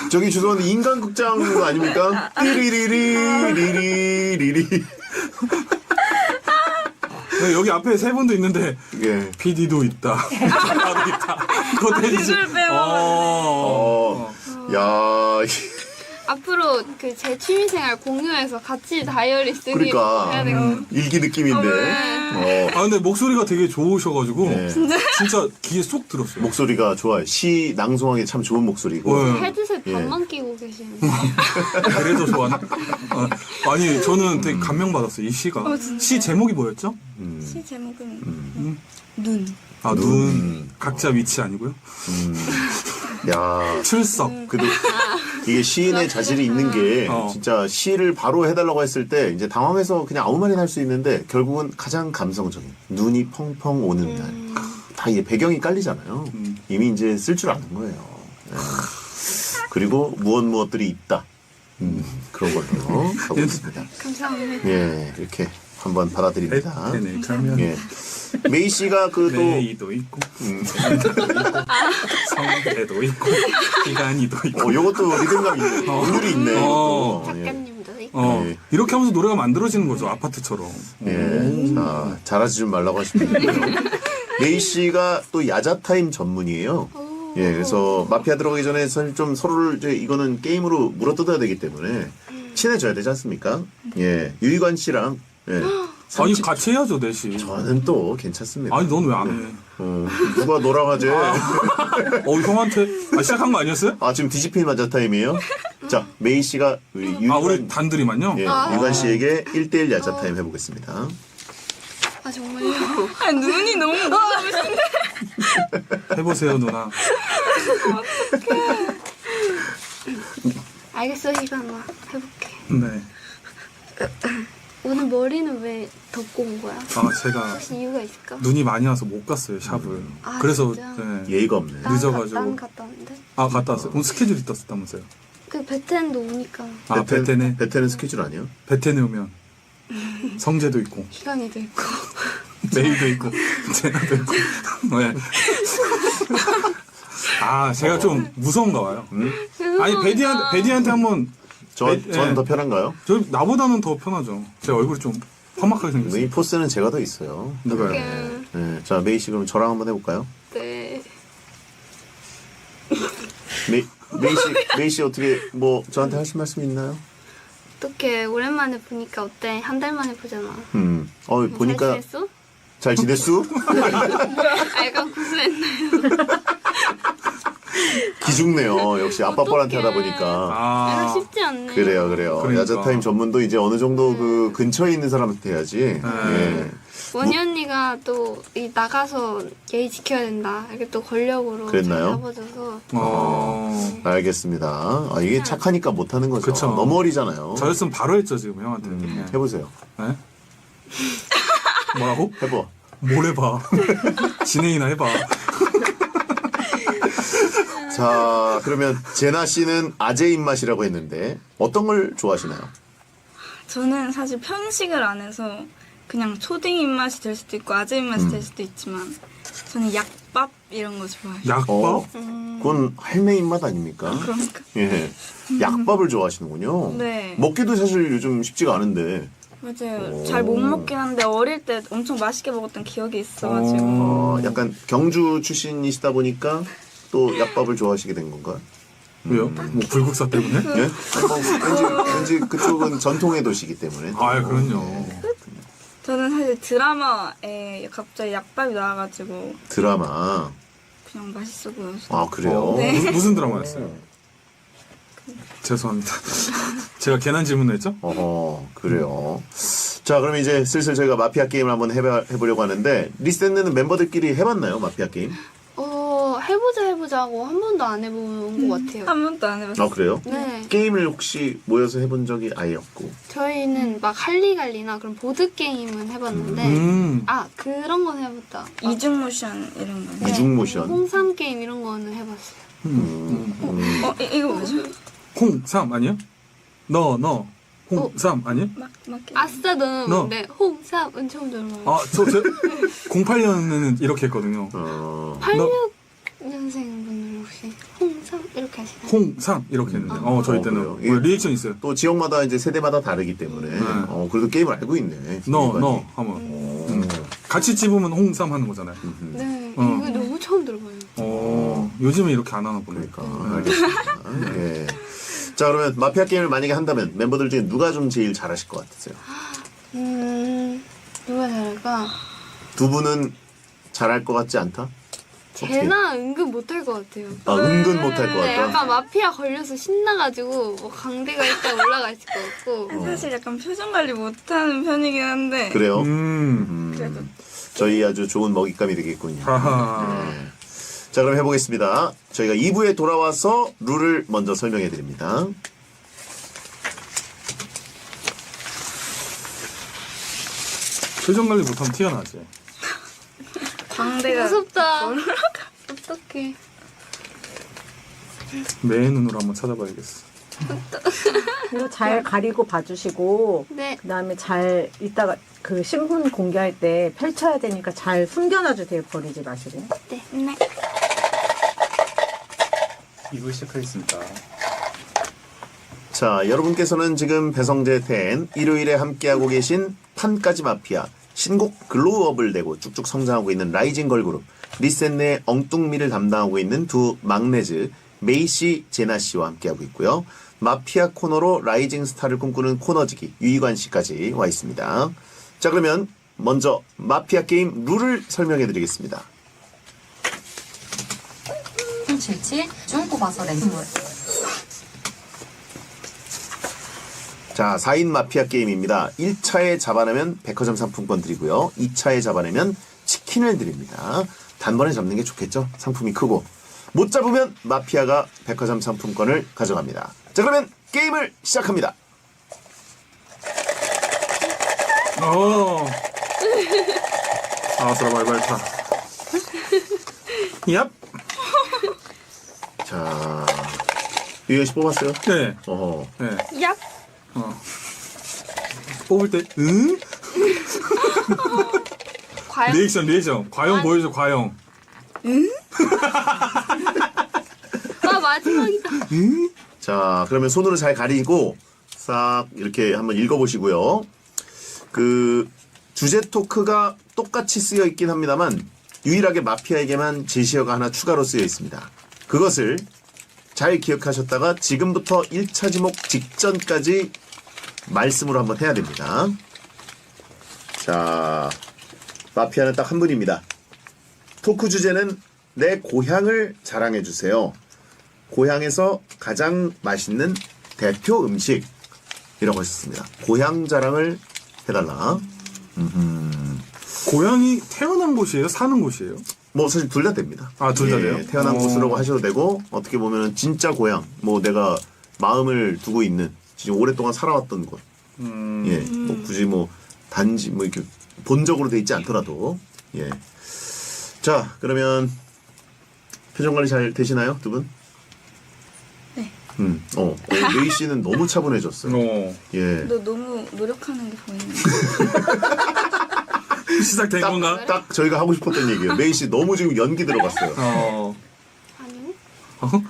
저기 죄송한데 인간극장 아닙니까? 띠리리리리리리리. 네, 여기 앞에 세 분도 있는데 예. PD도 있다. 작가도 있다. 그거 때리지. 그걸 빼먹었네. 야, 앞으로 그 제 취미생활 공유해서 같이 다이어리 쓰기로 그러니까 해야 되고. 일기 느낌인데. 아 근데 목소리가 되게 좋으셔가지고 네. 진짜 귀에 쏙 들었어요. 목소리가 좋아요. 시 낭송하기 참 좋은 목소리고. 네. 헤드셋 예. 반만 끼고 계시는데. 그래도 좋아하나? 아니 저는 되게 감명받았어요. 이 시가. 시 제목이 뭐였죠? 시 제목은 눈. 아, 눈. 각자 위치 아니고요? 야, 출석. 그래도 이게 시인의 자질이 있는 게 어. 진짜 시를 바로 해달라고 했을 때 이제 당황해서 그냥 아무 말이나 할 수 있는데 결국은 가장 감성적인 눈이 펑펑 오는 날. 다 이게 배경이 깔리잖아요. 이미 이제 쓸 줄 아는 거예요. 네. 그리고 무엇들이 있다. 그런 걸로 하고 있습니다. 감사합니다. 예, 이렇게 한번 받아드립니다. 네네, 그러면. 예. 메이 씨가 그 또 메이도 있고, 성대도 있고, 기간이도 있고. 요것도 리듬감 있네. 운율이 있네. 어. 이것도. 예. 작가님도 있고. 네. 이렇게 하면서 노래가 만들어지는 거죠, 아파트처럼. 예. 자, 잘하지 좀 말라고 하시면요. 메이 씨가 또 야자타임 전문이에요. 예, 그래서 마피아 들어가기 전에 좀 서로를 이제 이거는 게임으로 물어뜯어야 되기 때문에 친해져야 되지 않습니까? 예, 유희관 씨랑 예, 아니, 같이 해야죠, 넷이. 저는 또 괜찮습니다. 아니, 넌 왜 안 해? 누가 너랑 하재? 형한테? 시작한 거 아니었어요? 지금 디지필 야자타임이에요? 자, 메이 씨가 우리 유희관, 우리 단둘이만요? 예, 유희관 씨에게 1대1 야자타임 해보겠습니다. 아, 정말요? 아, 눈이 너무 무서우신데. 해보세요, 누나. 알겠어, 희관아. 해볼게. 네. 오늘 머리는 왜 덮고 온 거야? 제가 혹시 이유가 있을까? 눈이 많이 와서 못 갔어요, 샵을. 아, 그래서, 진짜? 네. 예의가 없네. 늦어가지고. 난 갔다 왔는데. 갔다 왔어요. 오늘 스케줄이 떴었다면서요. 그 베텐도 오니까 베텐에, 베텐은 스케줄 아니에요? 베텐에 오면 성재도 있고, 희관이도 있고. 메이도 있고, 제나도 있고. 네. 제가 좀 무서운가 봐요. 아니, 베디한테 한번, 저는 더 편한가요? 나보다는 더 편하죠. 제 얼굴이 좀 험악하게 생겼어요. 이 포스는 제가 더 있어요. 누가요? 네. 자, 메이 씨 그럼 저랑 한번 해볼까요? 네. 메이 씨 어떻게 뭐 저한테 하실 말씀 있나요? 어떻게 오랜만에 보니까 어때? 한 달 만에 보잖아. 보니까 잘 지냈어? 잘 지냈수? 약간 구수했나요? 기죽네요. 역시 아빠뻘한테 하다 어떡해. 보니까. 쉽지 않네. 그래요. 그러니까. 야자타임 전문도 이제 어느 정도 그 근처에 있는 사람한테 해야지. 예. 원희 언니가 또 나가서 예의 지켜야 된다. 이렇게 또 권력으로 그랬나요? 잡아줘서 알겠습니다. 이게 착하니까 못하는 거죠. 그쵸. 너무 어리잖아요. 저였으면 바로 했죠, 지금 형한테. 네. 해보세요. 네? 뭐라고? 해봐. 뭘 해봐. 진행이나 해봐. 자, 그러면 제나 씨는 아재 입맛이라고 했는데 어떤 걸 좋아하시나요? 저는 사실 편식을 안 해서 그냥 초딩 입맛이 될 수도 있고 아재 입맛이 될 수도 있지만 저는 약밥 이런 거 좋아해요. 약밥? 그건 할매 입맛 아닙니까? 그러니까. 예. 약밥을 좋아하시는군요. 네. 먹기도 사실 요즘 쉽지가 않은데. 맞아요. 잘 못 먹긴 한데 어릴 때 엄청 맛있게 먹었던 기억이 있어가지고. 약간 경주 출신이시다 보니까 또 약밥을 좋아하시게 된 건가요? 왜요? 뭐 불국사 때문에? 예? 왠지 그쪽은 전통의 도시이기 때문에. 아, 그럼요. 저는 사실 드라마에 갑자기 약밥이 나와가지고 드라마. 그냥 맛있어 보여서. 아, 그래요? 네. 무슨 드라마였어요? 죄송합니다. 제가 괜한 질문을 했죠? 그래요. 자, 그럼 이제 슬슬 저희가 마피아 게임을 한번 해보려고 하는데, 리셋네는 멤버들끼리 해봤나요, 마피아 게임? 해보자 하고 한 번도 안 해본 것 같아요. 한 번도 안 해봤어요. 아, 그래요? 네. 게임을 혹시 모여서 해본 적이 아예 없고. 저희는 막 할리갈리나 그런 보드게임은 해봤는데, 그런 건 해봤다. 이중 모션 이런 거. 네, 이중 모션. 홍삼 게임 이런 거는 해봤어요. 이거 뭐죠? 홍삼 아니야? 너 홍삼 아니야? 맞게. 아싸 너. 너는 네, 홍삼은 처음 들어봐요. 아, 저 08년에는 이렇게 했거든요. 86년생 분들 혹시 홍삼 이렇게 하시나요? 홍삼 이렇게 했는데. 저희 때는 그래요? 뭐 리액션 있어요. 또 지역마다 이제 세대마다 다르기 때문에. 그래도 게임을 알고 있네. 너 하면 같이 집으면 홍삼 하는 거잖아요. 네, 이거 너무 처음 들어봐요. 요즘은 이렇게 안 하나 보네. 그러니까. 알겠습니다. 예. 자, 그러면 마피아 게임을 만약에 한다면 멤버들 중에 누가 좀 제일 잘하실 것 같으세요? 누가 잘할까? 두 분은 잘할 것 같지 않다? 제나 은근 못할 것 같아요. 은근 못할 것 네, 같다? 약간 마피아 걸려서 신나가지고 뭐 강대가 일단 올라가 있을 것 같고. 사실 약간 표정 관리 못하는 편이긴 한데. 그래요? 그래도 저희 아주 좋은 먹잇감이 되겠군요. 하하. 자, 그럼 해보겠습니다. 저희가 2부에 돌아와서 룰을 먼저 설명해 드립니다. 표정 관리 못하면 티가 나지. 광대가 무섭다. 어떡해. 매 눈으로 한번 찾아봐야겠어. 그리고 잘 가리고 봐주시고 네. 그다음에 잘 이따가 그 신분 공개할 때 펼쳐야 되니까 잘 숨겨놔주세요. 버리지 마시고. 네. 이거 시작하겠습니다. 자, 여러분께서는 지금 배성재 텐 일요일에 함께하고 계신 판까지 마피아 신곡 글로우업을 내고 쭉쭉 성장하고 있는 라이징 걸그룹 리셋네의 엉뚱미를 담당하고 있는 두 막내즈 메이씨, 제나씨와 함께하고 있고요. 마피아 코너로 라이징 스타를 꿈꾸는 코너지기 유희관씨까지 와 있습니다. 자, 그러면 먼저 마피아 게임 룰을 설명해 드리겠습니다. 77, 중 뽑아서 랜덤을. 자, 4인 마피아 게임입니다. 1차에 잡아내면 백화점 상품권 드리고요. 2차에 잡아내면 치킨을 드립니다. 단번에 잡는 게 좋겠죠? 상품이 크고. 못 잡으면 마피아가 백화점 상품권을 가져갑니다. 자, 그러면 게임을 시작합니다. 아수라 발발타. 얍. 자, 유현 씨 뽑았어요? 네. 어허. 네. 얍. 뽑을 때 응? 과연 리액션. 과형 보여줘, 과형. 마지막이다. 자, 그러면 손으로 잘 가리고 싹 이렇게 한번 읽어보시고요. 그 주제 토크가 똑같이 쓰여 있긴 합니다만 유일하게 마피아에게만 제시어가 하나 추가로 쓰여 있습니다. 그것을 잘 기억하셨다가 지금부터 1차 지목 직전까지 말씀으로 한번 해야 됩니다. 자, 마피아는 딱 한 분입니다. 토크 주제는 내 고향을 자랑해 주세요. 고향에서 가장 맛있는 대표 음식이라고 하셨습니다. 고향 자랑을 해달라. 고향이 태어난 곳이에요? 사는 곳이에요? 뭐 사실 둘 다 됩니다. 아, 둘 다 돼요? 태어난 오. 곳으로 하셔도 되고 어떻게 보면 진짜 고향, 뭐 내가 마음을 두고 있는 지금 오랫동안 살아왔던 곳. 예, 뭐 굳이 뭐 단지 뭐 이렇게 본적으로 돼 있지 않더라도 예. 자, 그러면 표정 관리 잘 되시나요, 두 분? 네. 메이 씨는 너무 차분해졌어요. 예. 너 너무 노력하는 게 보이네. 시작된 건가? 딱 저희가 하고 싶었던 얘기예요. 메이 씨 너무 지금 연기 들어갔어요. 아니요.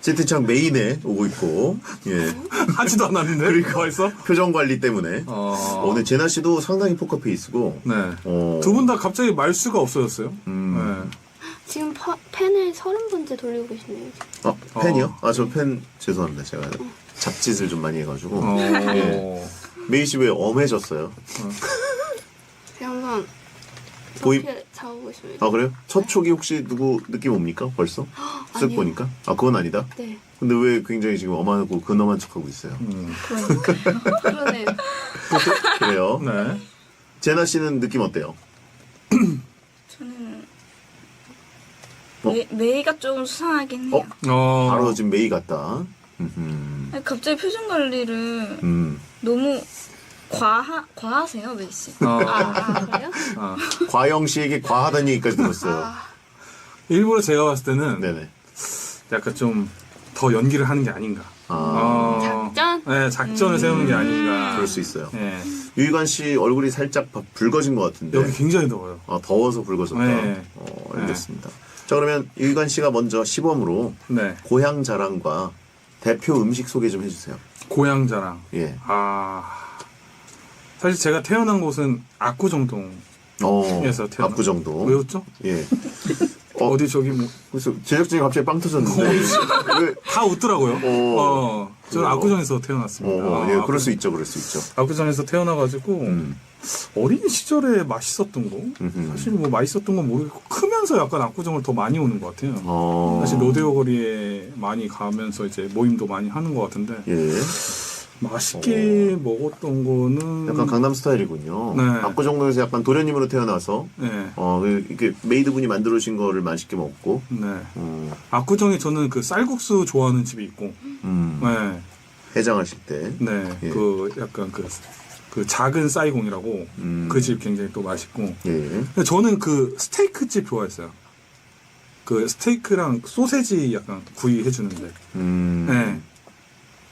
채팅창 메인에 오고 있고, 예. 하지도 않았는데. 그러니까. 벌써? 표정 관리 때문에. 오늘 제나 씨도 상당히 포커페이스고. 네. 어. 두 분 다 갑자기 말수가 없어졌어요. 네. 지금 펜을 30번째 돌리고 계시네요. 지금. 펜이요? 저 펜 죄송합니다. 제가 잡짓을 좀 많이 해가지고. 어. 메이 씨 왜 엄해졌어요? 제가 한번 보임- 이렇게 잡아보시면. 아 그래요? 첫 촉이 혹시 누구 느낌 옵니까? 벌써? 쓱 아니요. 보니까? 그건 아니다. 네. 근데 왜 굉장히 지금 엄하고 근엄한 척하고 있어요? 그러네요. 그래요? 네. 제나 씨는 느낌 어때요? 저는 어? 메이가 조금 수상하긴 해요. 바로 지금 메이 같다. 아니, 갑자기 표정 관리를 음. 너무 과하세요, 메이 씨. 그래요? 과영 씨에게 과하다는 얘기까지 들었어요. 일부러 제가 봤을 때는 네네. 약간 좀 더 연기를 하는 게 아닌가. 작전? 네, 작전을 세우는 게 아닌가. 그럴 수 있어요. 네. 유희관 씨 얼굴이 살짝 붉어진 것 같은데. 여기 굉장히 더워요. 더워서 붉어졌다. 네. 알겠습니다. 자 그러면 유희관 씨가 먼저 시범으로 네. 고향 자랑과 대표 음식 소개 좀 해주세요. 고향 자랑. 예. 사실 제가 태어난 곳은 압구정동. 에서 태어나. 압구정도. 왜 웃죠? 예. 어디 저기 뭐. 그래서 제작진이 갑자기 빵 터졌는데. 왜? 다 웃더라고요. 저는 그래요? 압구정에서 태어났습니다. 예, 그럴 수 있죠, 그럴 수 있죠. 압구정에서 태어나가지고 어린 시절에 맛있었던 거 사실 뭐 맛있었던 건 모르겠고 크면서 약간 압구정을 더 많이 오는 것 같아요. 사실 로데오 거리에 많이 가면서 이제 모임도 많이 하는 것 같은데 예. 맛있게 먹었던 거는 약간 강남 스타일이군요. 네. 압구정동에서 약간 도련님으로 태어나서 네, 이렇게 메이드분이 만들어 주신 거를 맛있게 먹고. 네. 압구정에 저는 그 쌀국수 좋아하는 집이 있고, 네, 해장하실 때. 네, 예. 그 약간 그 작은 쌀공이라고 그 집 굉장히 또 맛있고. 예. 근데 저는 그 스테이크 집 좋아했어요. 그 스테이크랑 소세지 약간 구이해 주는데, 네,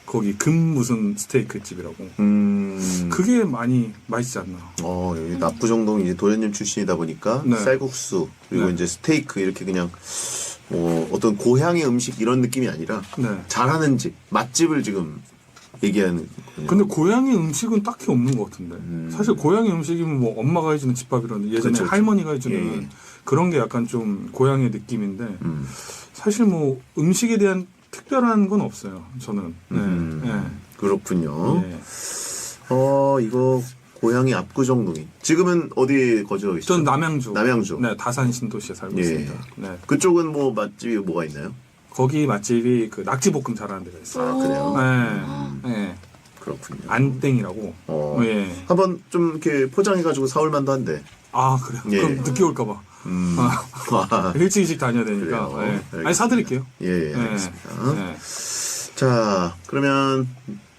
거기 금 무슨 스테이크 집이라고. 그게 많이 맛있지 않나. 여기 압구정동 이제 도련님 출신이다 보니까 네. 쌀국수 그리고 네. 이제 스테이크 이렇게 그냥 어떤 고향의 음식 이런 느낌이 아니라 네. 잘하는 집 맛집을 지금 얘기하는. 근데 고향의 음식은 딱히 없는 것 같은데. 사실 고향의 음식이면 뭐 엄마가 해주는 집밥이라는 예전에 그렇죠. 할머니가 해주는 예. 그런 게 약간 좀 고향의 느낌인데 사실 뭐 음식에 대한 특별한 건 없어요. 저는. 네. 네. 그렇군요. 예. 이거 고향이 압구정동이. 지금은 어디에 거주하고 계시죠? 전 남양주. 남양주. 네, 다산 신도시에 살고 예. 있습니다. 네. 그쪽은 뭐 맛집이 뭐가 있나요? 거기 맛집이 그 낙지볶음 잘하는 데가 있어요. 그래요? 네. 네. 그렇군요. 안땡이라고. 예. 한번 좀 이렇게 포장해가지고 사올 만도 한데. 그래요? 예. 그럼 늦게 올까봐. 일찍 다녀야 되니까. 그래요. 네. 알겠습니다. 아니, 사드릴게요. 예, 네. 알겠습니다. 네. 자, 그러면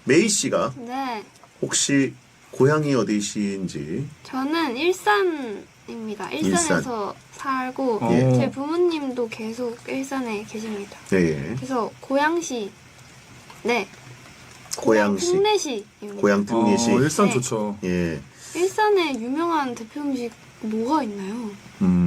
메이 씨가 네. 혹시 고향이 어디신지. 저는 일산입니다. 일산에서 살고 예. 제 부모님도 계속 일산에 계십니다. 예. 그래서 고양시, 네, 고양시. 특례시입니다. 고향 특례시. 일산 네. 좋죠. 예. 일산에 유명한 대표 음식 뭐가 있나요?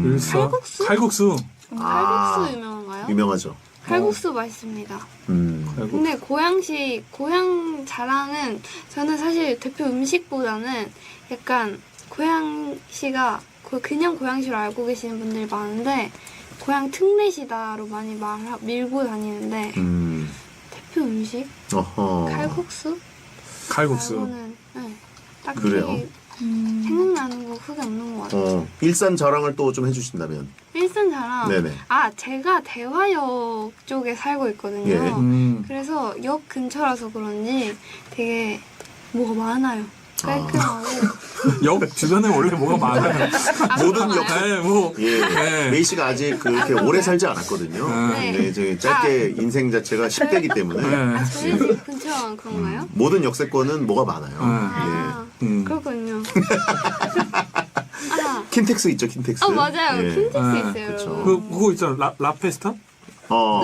일산. 칼국수? 칼국수. 칼국수 유명한가요? 유명하죠. 칼국수 맛있습니다. 칼국수. 근데 고양시 고향 자랑은 저는 사실 대표 음식보다는 약간 고양시가 그냥 고양시로 알고 계시는 분들이 많은데 고향 특례시다로 많이 밀고 다니는데 대표 음식 어허. 칼국수? 칼국수. 말고는 네, 딱히 그래요? 생각나는 거 크게 없는 것 같아요. 일산 자랑을 또 좀 해주신다면. 일산 자랑. 네네. 제가 대화역 쪽에 살고 있거든요. 예. 그래서 역 근처라서 그런지 되게 뭐가 많아요. 깔끔하고. 역 주변에 원래 뭐가 많아요. 모든 역. 네, 뭐. 예. 네. 메이 씨가 아직 그렇게 오래 살지 않았거든요. 네. 네, 저기 짧게 인생 자체가 10대이기 때문에. 네. 저희 집 근처 그런가요? 모든 역세권은 뭐가 많아요. 그렇군요. 킨텍스 있죠, 킨텍스. 맞아요. 예. 킨텍스 네, 있어요. 그쵸. 여러분. 그거 있잖아. 라페스타?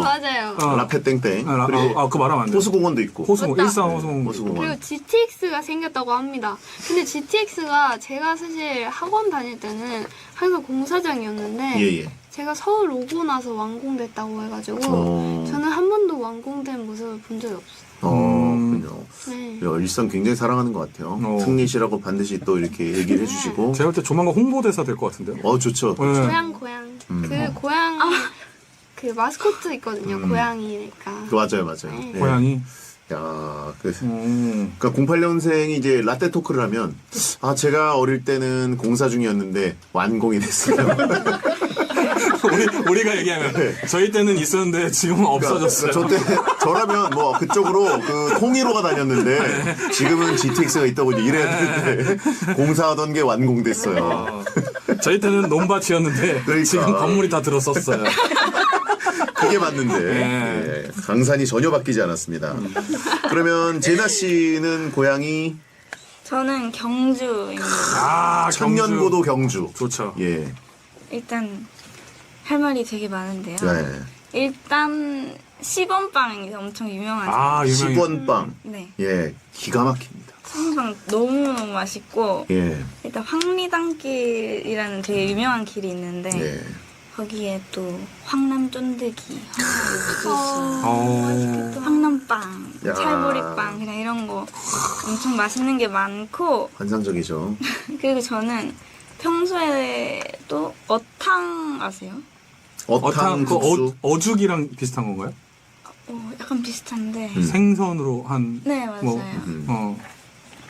맞아요. 라페 땡땡. 그리고 그거 말하면 안 돼. 호수공원도 있고. 호수공원, 맞다. 일산 호수공원. 호수공원. 그리고 GTX가 생겼다고 합니다. 근데 GTX가 제가 사실 학원 다닐 때는 항상 공사장이었는데 예. 제가 서울 오고 나서 완공됐다고 해가지고 어. 저는 한 번도 완공된 모습을 본 적이 없어요. 그렇군요. 네. 야, 일산 굉장히 사랑하는 것 같아요. 특리시라고 반드시 또 이렇게 얘기를 해주시고. 제가 볼 때 조만간 홍보대사 될 것 같은데요. 좋죠. 네. 고양. 그 고양 그 마스코트 있거든요. 고양이니까. 맞아요. 네. 예. 고양이. 야, 그러니까 08년생이 이제 라떼 토크를 하면 제가 어릴 때는 공사 중이었는데 완공이 됐어요. 우리가 얘기하면 저희 때는 있었는데 지금은 없어졌어요. 저라면 뭐 그쪽으로 그 통일호가 다녔는데 지금은 GTX가 있다고 이제 이래야 되는데 공사하던 게 완공됐어요. 저희 때는 논밭이었는데 그러니까. 지금 건물이 다 들어섰어요. 그게 맞는데 네. 예, 강산이 전혀 바뀌지 않았습니다. 그러면 제나 씨는 고향이 저는 경주입니다. 청년고도 경주. 좋죠. 예. 일단 할 말이 되게 많은데요. 네. 일단 10원빵이 엄청 유명하죠. 유명해. 10원빵. 네. 예. 기가 막힙니다. 10원빵 너무 맛있고 예. 일단 황리단길이라는 되게 유명한 길이 있는데 예. 거기에 또 황남 쫀득이, 황남 어. 황남빵, 야. 찰보리빵 그냥 이런 거 엄청 맛있는 게 많고 환상적이죠. 그리고 저는 평소에도 어탕 아세요? 어탕 그 국수. 어죽이랑 비슷한 건가요? 약간 비슷한데 생선으로 한. 네 맞아요. 뭐,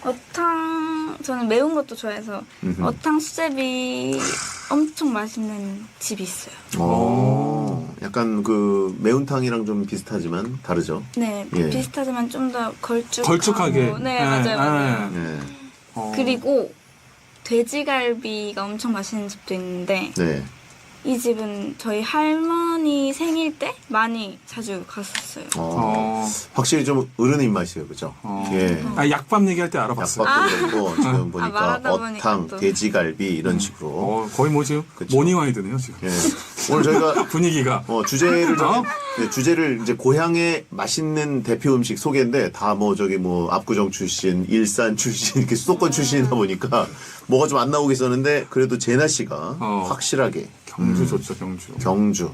어탕 저는 매운 것도 좋아해서 어탕 수제비 엄청 맛있는 집이 있어요. 약간 그 매운탕이랑 좀 비슷하지만 다르죠. 네 예. 비슷하지만 좀 더 걸쭉하게. 네 맞아요. 예. 그리고 돼지갈비가 엄청 맛있는 집도 있는데 네. 이 집은 저희 할머니 생일 때 많이 자주 갔었어요. 확실히 좀 어른 입맛이에요, 그죠? 예. 약밥 얘기할 때 알아봤어요. 약밥도 그렇고 지금 보니까 말하다 보니까 어탕, 또. 돼지갈비 이런 식으로. 거의 뭐 지금 그쵸. 모닝와이 드네요 지금. 예. 오늘 저희가 분위기가. 주제를 이제 고향의 맛있는 대표 음식 소개인데 다 뭐 저기 뭐 압구정 출신, 일산 출신 이렇게 수도권 출신이다 보니까 뭐가 좀 안 나오고 있었는데 그래도 제나 씨가 확실하게 경주 좋죠 경주. 경주.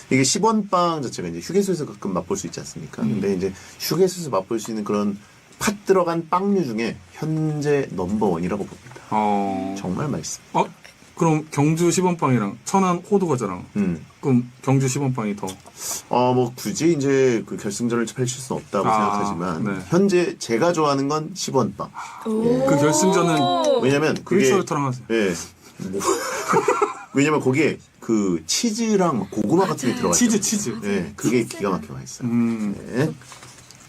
이게 10원빵 자체가 이제 휴게소에서 가끔 맛볼 수 있지 않습니까? 근데 이제 휴게소에서 맛볼 수 있는 그런 팥 들어간 빵류 중에 현재 넘버원이라고 봅니다. 정말 맛있습니다. 그럼 경주 10원빵이랑 천안 호두과자랑 그럼 경주 10원빵이 더. 뭐 굳이 이제 그 결승전을 펼칠 수는 없다고 생각하지만 네. 현재 제가 좋아하는 건 10원빵. 그 결승전은 왜냐면 그게 크리스토랑 하세요. 예. 왜냐면 거기에 그 치즈랑 막 고구마 같은 게 들어가 있어요. 치즈. 예, 그게 기가 막혀 맛있어요. 네.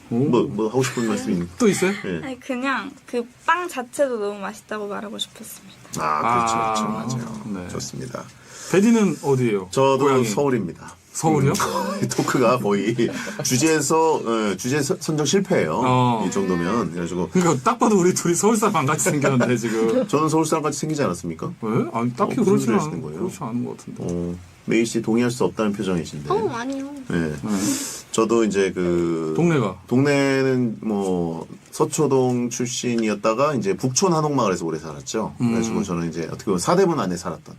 뭐 하고 싶은 말씀 있는? 또 있어요? 예. 아니, 그냥 그 빵 자체도 너무 맛있다고 말하고 싶었습니다. 그렇죠, 맞아요. 네. 좋습니다. 베디는 어디예요? 저도 고향이? 서울입니다. 서울이요? 토크가 거의 주제 선정 실패예요. 이 정도면 그래가지고 그러니까 딱 봐도 우리 둘이 서울 사람 같이 생겼는데 지금. 저는 서울 사람 같이 생기지 않았습니까? 왜? 아니 딱히 무슨 그렇지 소리 하시는 거예요? 그렇지 않은 것 같은데. 메이 씨 동의할 수 없다는 표정이신데. 아니요. 네. 저도 이제 동네는 뭐 서초동 출신이었다가 이제 북촌 한옥마을에서 오래 살았죠. 그래가지고 저는 이제 어떻게 보면 사대문 안에 살았던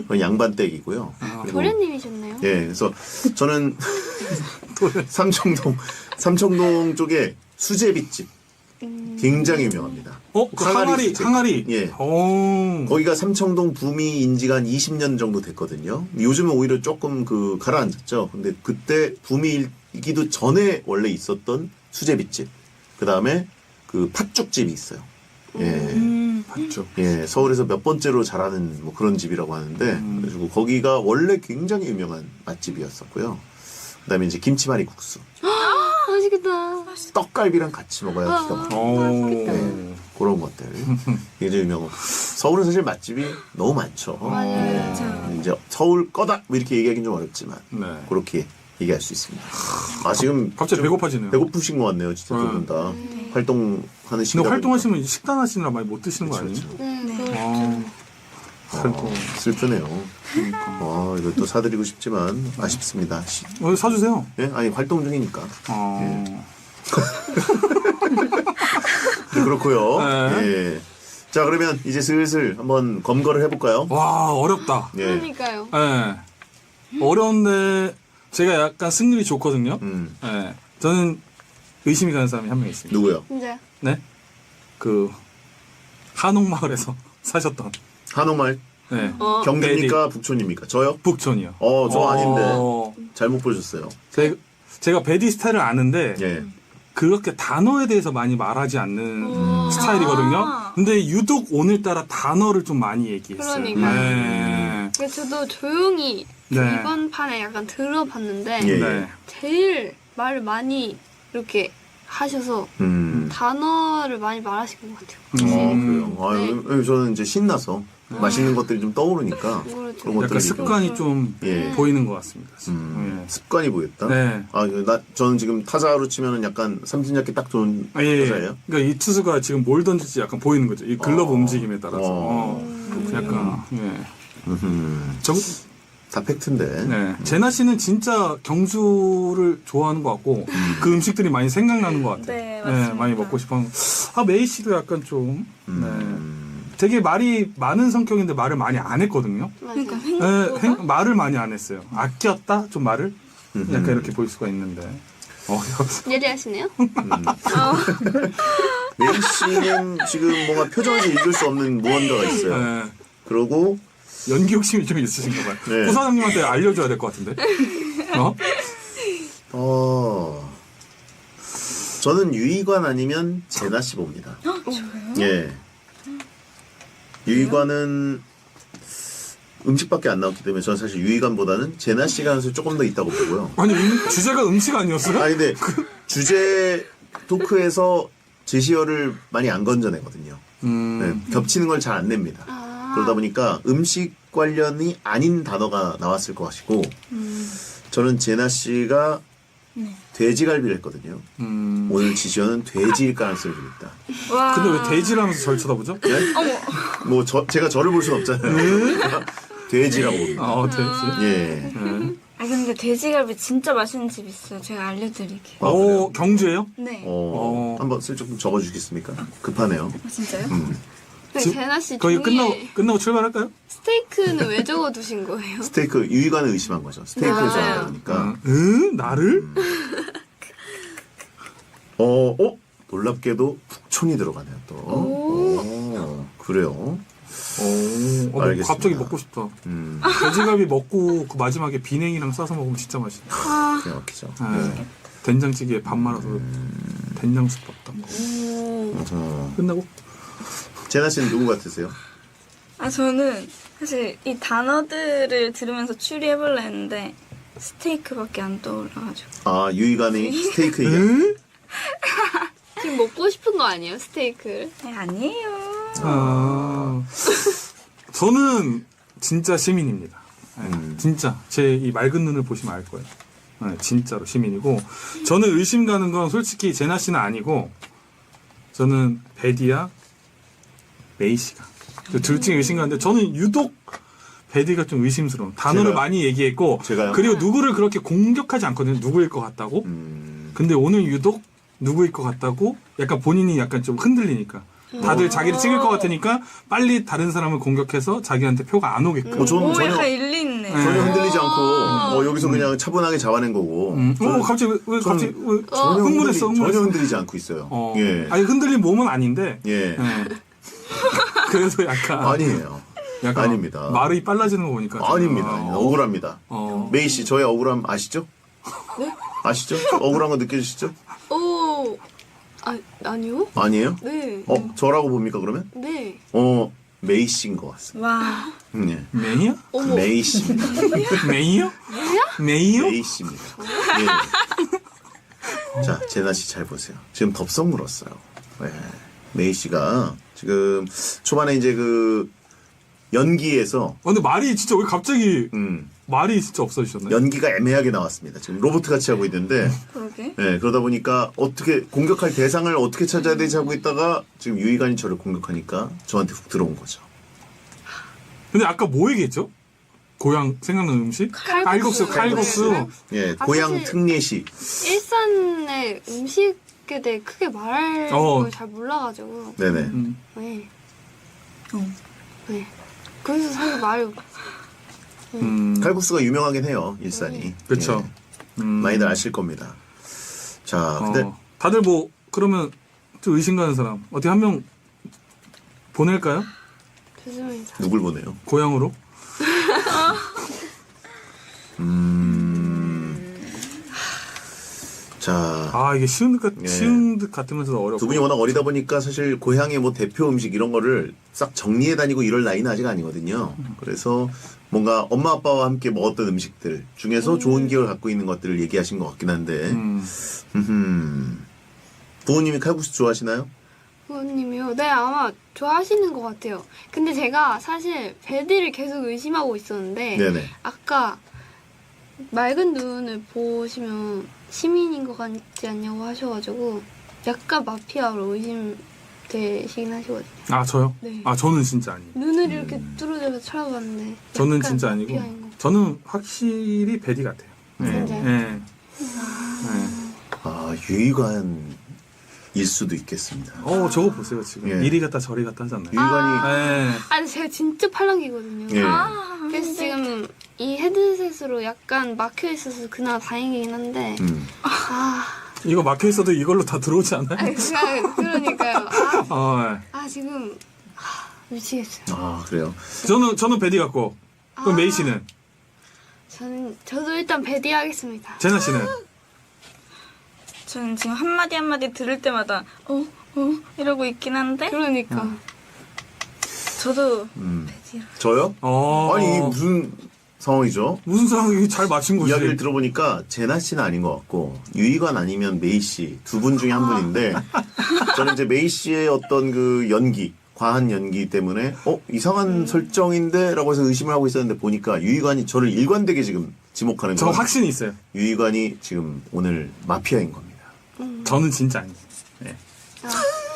거의 양반댁이고요. 그리고 도련님이셨나요? 예, 그래서 저는 삼청동 쪽에 수제비집 굉장히 유명합니다. 항아리. 예. 거기가 삼청동 붐이 인지가 한 20년 정도 됐거든요. 요즘은 오히려 조금 가라앉았죠. 근데 그때 붐이 일기도 전에 원래 있었던 수제비집. 그 다음에 팥죽집이 있어요. 예. 팥죽. 예, 서울에서 몇 번째로 잘하는 뭐 그런 집이라고 하는데, 그래가지고 거기가 원래 굉장히 유명한 맛집이었었고요. 그 다음에 이제 김치말이 국수. 맛있겠다. 떡갈비랑 같이 먹어야 기가 막혀요. 네, 그런 것들. 굉장히 유명하고. 서울은 사실 맛집이 너무 많죠. 맞아요. 이제 서울 거다! 뭐 이렇게 얘기하기는 좀 어렵지만, 네. 그렇게 얘기할 수 있습니다. 지금. 갑자기 배고파지네요. 배고프신 것 같네요, 진짜 두 분 다. 활동하는 시간. 근데 활동하시면 식단 하시느라 많이 못 드시는 거 아니에요? 네. 네. 슬프네요. 이것도 사드리고 싶지만 아쉽습니다. 사주세요. 예? 아니 활동 중이니까. 어. 네, 그렇고요. 네. 예. 자 그러면 이제 슬슬 한번 검거를 해볼까요? 와, 어렵다. 예. 그러니까요. 예. 어려운데 제가 약간 승률이 좋거든요. 예. 저는 의심이 가는 사람이 한 명 있습니다. 누구요? 진짜. 네? 그 한옥마을에서 사셨던 한옥마을 네. 경주입니까? 북촌입니까? 저요? 북촌이요. 저 아닌데 어, 잘못 보셨어요. 제가 베디 스타일을 아는데 예. 그렇게 단어에 대해서 많이 말하지 않는 스타일이거든요. 근데 유독 오늘따라 단어를 좀 많이 얘기했어요. 그러니까요. 네. 그래서 저도 조용히 네. 이번 판에 약간 들어봤는데 예. 네. 제일 말을 많이 이렇게 하셔서 단어를 많이 말하신 것 같아요. 그래요. 네. 저는 이제 신나서 맛있는 것들이 좀 떠오르니까 그렇죠. 그런 것들이 약간 습관이 좀 예. 보이는 것 같습니다. 습관이 보였다. 네. 저는 지금 타자로 치면은 약간 삼진잡기 딱 좋은 예. 타자예요. 그러니까 이 투수가 지금 뭘 던질지 약간 보이는 거죠. 이 글러브 움직임에 따라서. 그렇구나. 약간 다 팩트인데. 네. 제나 씨는 진짜 경주를 좋아하는 것 같고 그 음식들이 많이 생각나는 것 같아요. 네, 맞습니다. 많이 먹고 싶어하는. 메이 씨도 약간 좀 되게 말이 많은 성격인데 말을 많이 안 했거든요. 그러니까 말을 많이 안 했어요. 아꼈다 좀 말을 약간 이렇게 볼 수가 있는데. 예리하시네요. 메이 씨는 지금 뭔가 표정에서 읽을 수 없는 무언가가 있어요. 네. 그러고 연기 욕심이 좀 있으신가 봐요. 네. 부사장님한테 알려줘야 될 것 같은데. 저는 유희관 아니면 제나 씨 봅니다. 예. 유희관은 음식밖에 안 나왔기 때문에 저는 사실 유희관보다는 제나 씨가 가능성이 조금 더 있다고 보고요. 아니 주제가 음식 아니었어요? 아니 근데 주제 토크에서 제시어를 많이 안 건져내거든요. 네, 겹치는 걸 잘 안 냅니다. 그러다 보니까 음식 관련이 아닌 단어가 나왔을 것 같고 저는 제나 씨가 돼지갈비를 했거든요. 오늘 지시어는 돼지일 가능성이 좀 있다. 와. 근데 왜 돼지를 하면서 절 쳐다보죠? 네? 뭐 제가 저를 볼 수는 없잖아요. 돼지라고 봅니다. 돼지. 예. 근데 돼지갈비 진짜 맛있는 집 있어요. 제가 알려드릴게요. 그래요? 경주예요? 네. 한번 슬쩍 좀 적어주시겠습니까? 급하네요. 진짜요? 제나 씨 거의 종이에 끝나고 출발할까요? 스테이크는 왜 적어두신 거예요? 스테이크 유희관을 의심한 거죠. 스테이크를 맞아요. 좋아하니까. 나를? 놀랍게도 북촌이 들어가네요 또. 그래요. 알겠습니다. 갑자기 먹고 싶다. 돼지갈비 먹고 그 마지막에 비냉이랑 싸서 먹으면 진짜 맛있다. 그냥 막히죠. 된장찌개에 밥 말아서 된장국 밥. 끝나고? 제나 씨는 누구 같으세요? 저는 사실 이 단어들을 들으면서 추리해볼라 했는데 스테이크밖에 안 떠올라가지고. 유희관의 스테이크 얘기. 지금 먹고 싶은 거 아니에요? 스테이크를? 네, 아니에요. 저는 진짜 시민입니다. 진짜 제 이 맑은 눈을 보시면 알 거예요. 진짜로 시민이고 저는 의심 가는 건 솔직히 제나 씨는 아니고 저는 베디야 메이 씨가 둘 중에 의심 가는데 저는 유독 베디가 좀 의심스러운 단어를 제가요? 많이 얘기했고 제가요? 그리고 누구를 그렇게 공격하지 않거든요. 누구일 것 같다고. 근데 오늘 유독 누구일 것 같다고 약간 본인이 약간 좀 흔들리니까 다들 자기를 찍을 것 같으니까 빨리 다른 사람을 공격해서 자기한테 표가 안 오게끔. 저는 전혀 약간 일리 있네. 전혀 흔들리지 않고 여기서 그냥 차분하게 잡아낸 거고. 저는 갑자기 왜 갑자기 왜 전혀 흥분했어? 전혀 흔들리지 않고 있어요. 예. 아니 흔들린 몸은 아닌데. 예. 그래서 약간 아니에요. 약간 아닙니다. 말이 빨라지는 거 보니까 아닙니다. 억울합니다. 메이 씨, 저의 억울함 아시죠? 네? 아시죠? 억울한 거 느껴지시죠? 아니요? 아니에요? 네. 저라고 봅니까 그러면? 네. 메이 씨인 것 같습니다. 와. 예. 메이야? 메이 씨입니다. 메이요? 메이요? 메이 씨입니다. 예. 자, 제나 씨 잘 보세요. 지금 덥석 물었어요. 예. 메이 씨가 지금 초반에 이제 그 연기에서 근데 말이 진짜 왜 갑자기 말이 진짜 없어지셨나요? 연기가 애매하게 나왔습니다. 지금 로봇 같이 하고 있는데 그러게. 그러다 보니까 어떻게 공격할 대상을 어떻게 찾아야 되지 하고 있다가 지금 유희관이 저를 공격하니까 저한테 훅 들어온 거죠. 근데 아까 뭐 얘기했죠? 고향 생각나는 음식? 칼국수. 예, 아, 고향 사실- 특례시. 일산의 음식에 대해 크게 말할 걸 잘 몰라가지고. 네네. 네. 어. 네. 그래서 사실 말을 칼국수가 유명하긴 해요, 일산이. 그쵸. 예, 많이들 아실 겁니다. 자, 근데 다들 뭐 그러면 좀 의심 가는 사람 어떻게 한 명 보낼까요? 죄송해요. 누굴 보내요? 고향으로? 자, 아 이게 쉬운 듯, 예. 쉬운 듯 같으면서도 어렵고. 두 분이 워낙 어리다 보니까 사실 고향의 뭐 대표 음식 이런 거를 싹 정리해 다니고 이럴 나이는 아직 아니거든요. 그래서 뭔가 엄마 아빠와 함께 먹었던 음식들 중에서 좋은 기억을 갖고 있는 것들을 얘기하신 것 같긴 한데. 부모님이 칼국수 좋아하시나요? 부모님이요? 네, 아마 좋아하시는 것 같아요. 근데 제가 사실 베디를 계속 의심하고 있었는데 네네. 아까 맑은 눈을 보시면 시민인 것 같지 않냐고 하셔가지고 약간 마피아로 의심되시긴 하시거든요. 아 저요? 네. 아 저는 진짜 아니에요. 눈을 이렇게 뚫어져서 쳐다봤는데 저는 약간 진짜 아니고 마피아인 것 저는 확실히 베디 같아요. 네. 진짜요? 네. 아, 유희관일 수도 있겠습니다. 저거 보세요 지금 예. 이리 갔다 저리 갔다 하잖아요. 유희관이 네. 아니 제가 진짜 팔랑귀거든요. 예. 그래서 지금 이 헤드셋으로 약간 막혀 있어서 그나마 다행이긴 한데 이거 막혀 있어도 이걸로 다 들어오지 않아요? 아니 그러니까요. 지금 미치겠어요. 아, 그래요. 저는 베디 같고 그럼 메이 씨는 저도 일단 베디 하겠습니다. 제나 씨는 저는 지금 한마디 한마디 들을 때마다 이러고 있긴 한데 그러니까 저도 저요? 아니, 이게 무슨 상황이죠? 무슨 상황이 잘 맞춘 거지? 이야기를 들어보니까 제나 씨는 아닌 것 같고 유희관 아니면 메이 씨 두 분 중에 한 분인데 저는 이제 메이 씨의 어떤 그 연기 과한 연기 때문에 이상한 설정인데 라고 해서 의심을 하고 있었는데 보니까 유희관이 저를 일관되게 지금 지목하는 저 건 확신이 있어요. 유희관이 지금 오늘 마피아인 겁니다. 저는 진짜 아니에요. 네.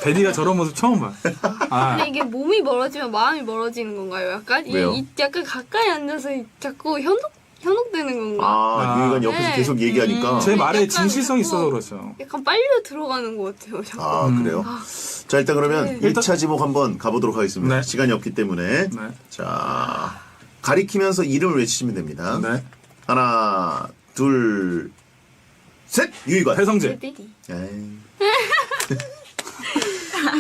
베디가 저런 모습 처음 봐요. 근데 이게 몸이 멀어지면 마음이 멀어지는 건가요? 약간 왜요? 약간 가까이 앉아서 자꾸 현혹되는 건가? 유희관 옆에서 네. 계속 얘기하니까 제 말에 약간 진실성이 자꾸 있어서 그렇죠. 약간 빨려 들어가는 것 같아요. 자꾸. 그래요? 자, 일단 그러면 네. 1차 지목 한번 가보도록 하겠습니다. 네. 시간이 없기 때문에. 네. 자, 가리키면서 이름을 외치시면 됩니다. 네. 하나, 둘, 셋! 유희관. 배성재. 베디. 에이.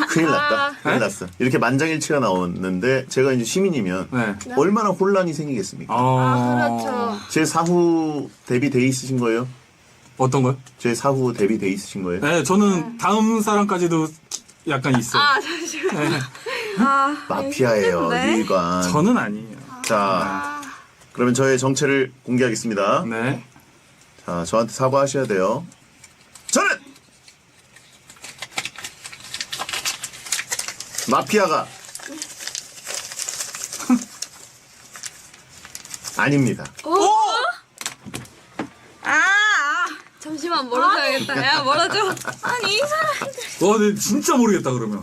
큰일 났다. 큰일 났어. 이렇게 만장일치가 나오는데 제가 이제 시민이면 네. 얼마나 혼란이 생기겠습니까? 그렇죠. 제 사후 대비돼 있으신 거예요? 어떤 거요? 제 사후 대비돼 있으신 거예요? 네, 저는 다음 사람까지도 약간 있어요. 잠시만. 네. 마피아예요, 힘든데? 유희관. 저는 아니에요. 자, 그러면 저의 정체를 공개하겠습니다. 네. 자, 저한테 사과하셔야 돼요. 저는 마피아가 아닙니다. 잠시만 멀어져야겠다. 야 멀어져. 아니 이 사람 근데 진짜 모르겠다 그러면.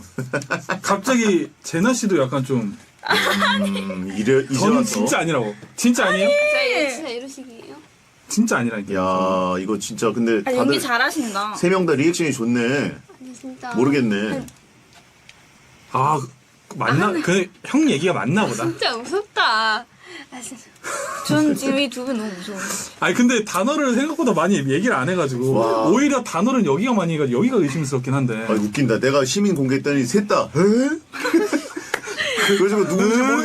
갑자기 제나 씨도 약간 좀. 이제 저는 와서. 진짜 아니라고. 진짜 아니에요? 진짜 이러시기예요? 진짜 아니라니까. 야, 이거 진짜 근데 연기 다들 잘하신다. 세 명 다 리액션이 좋네. 아니 진짜. 모르겠네. 맞나? 형 얘기가 맞나 보다. 진짜 무섭다. 진짜. 전 지금 이 두 분 너무 무서워요. 아니 근데 단어를 생각보다 많이 얘기를 안 해가지고 와. 오히려 단어는 여기가 많이 해가지고 여기가 의심스럽긴 한데. 아, 웃긴다. 내가 시민 공개했더니 셋 다. 에? 그래서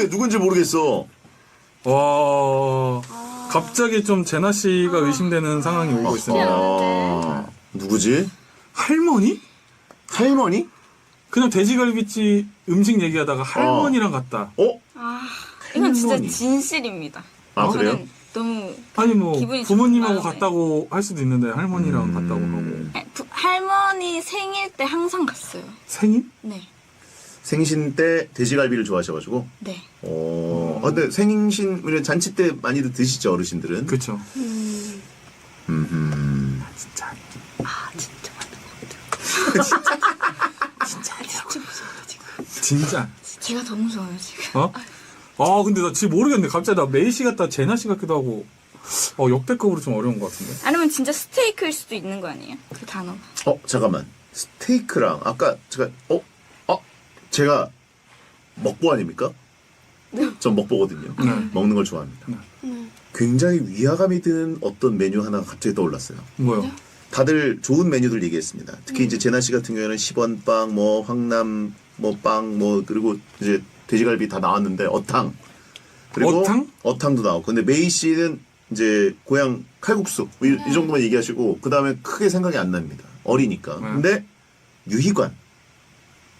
누군지 모르겠어. 와. 갑자기 좀 제나 씨가 의심되는 상황이 오고 있습니다. 누구지? 할머니? 할머니? 그냥 돼지갈비집 음식 얘기하다가 할머니랑 같다. 이건 진짜 할머니. 진실입니다. 아, 그래요? 저는 너무 아니 뭐 기분이 부모님하고 좋은 갔다고 할 수도 있는데 할머니랑 갔다고 하고. 할머니 생일 때 항상 갔어요. 생일? 네. 생신 때 돼지갈비를 좋아하셔가지고. 네. 근데 생신, 잔치 때 많이들 드시죠, 어르신들은? 그쵸. 진짜. 진짜. 제가 더 무서워요 지금. 아 근데 나 지금 모르겠네. 갑자기 나 메이 씨 같다 제나 씨 같기도 하고. 역대급으로 좀 어려운 것 같은데. 아니면 진짜 스테이크일 수도 있는 거 아니에요? 그 단어가. 잠깐만. 스테이크랑 아까 제가 먹보 아닙니까? 전 먹보거든요. 먹는 걸 좋아합니다. 굉장히 위화감이 드는 어떤 메뉴 하나가 갑자기 떠올랐어요. 뭐요? 다들 좋은 메뉴들 얘기했습니다. 특히 이제 제나 씨 같은 경우에는 10원 빵, 뭐 황남 뭐 빵, 뭐 그리고 이제 돼지갈비 다 나왔는데 어탕. 그리고 어탕? 어탕도 나오고. 근데 메이 씨는 이제 고향 칼국수 이 정도만 얘기하시고 그 다음에 크게 생각이 안 납니다. 어리니까. 근데 유희관,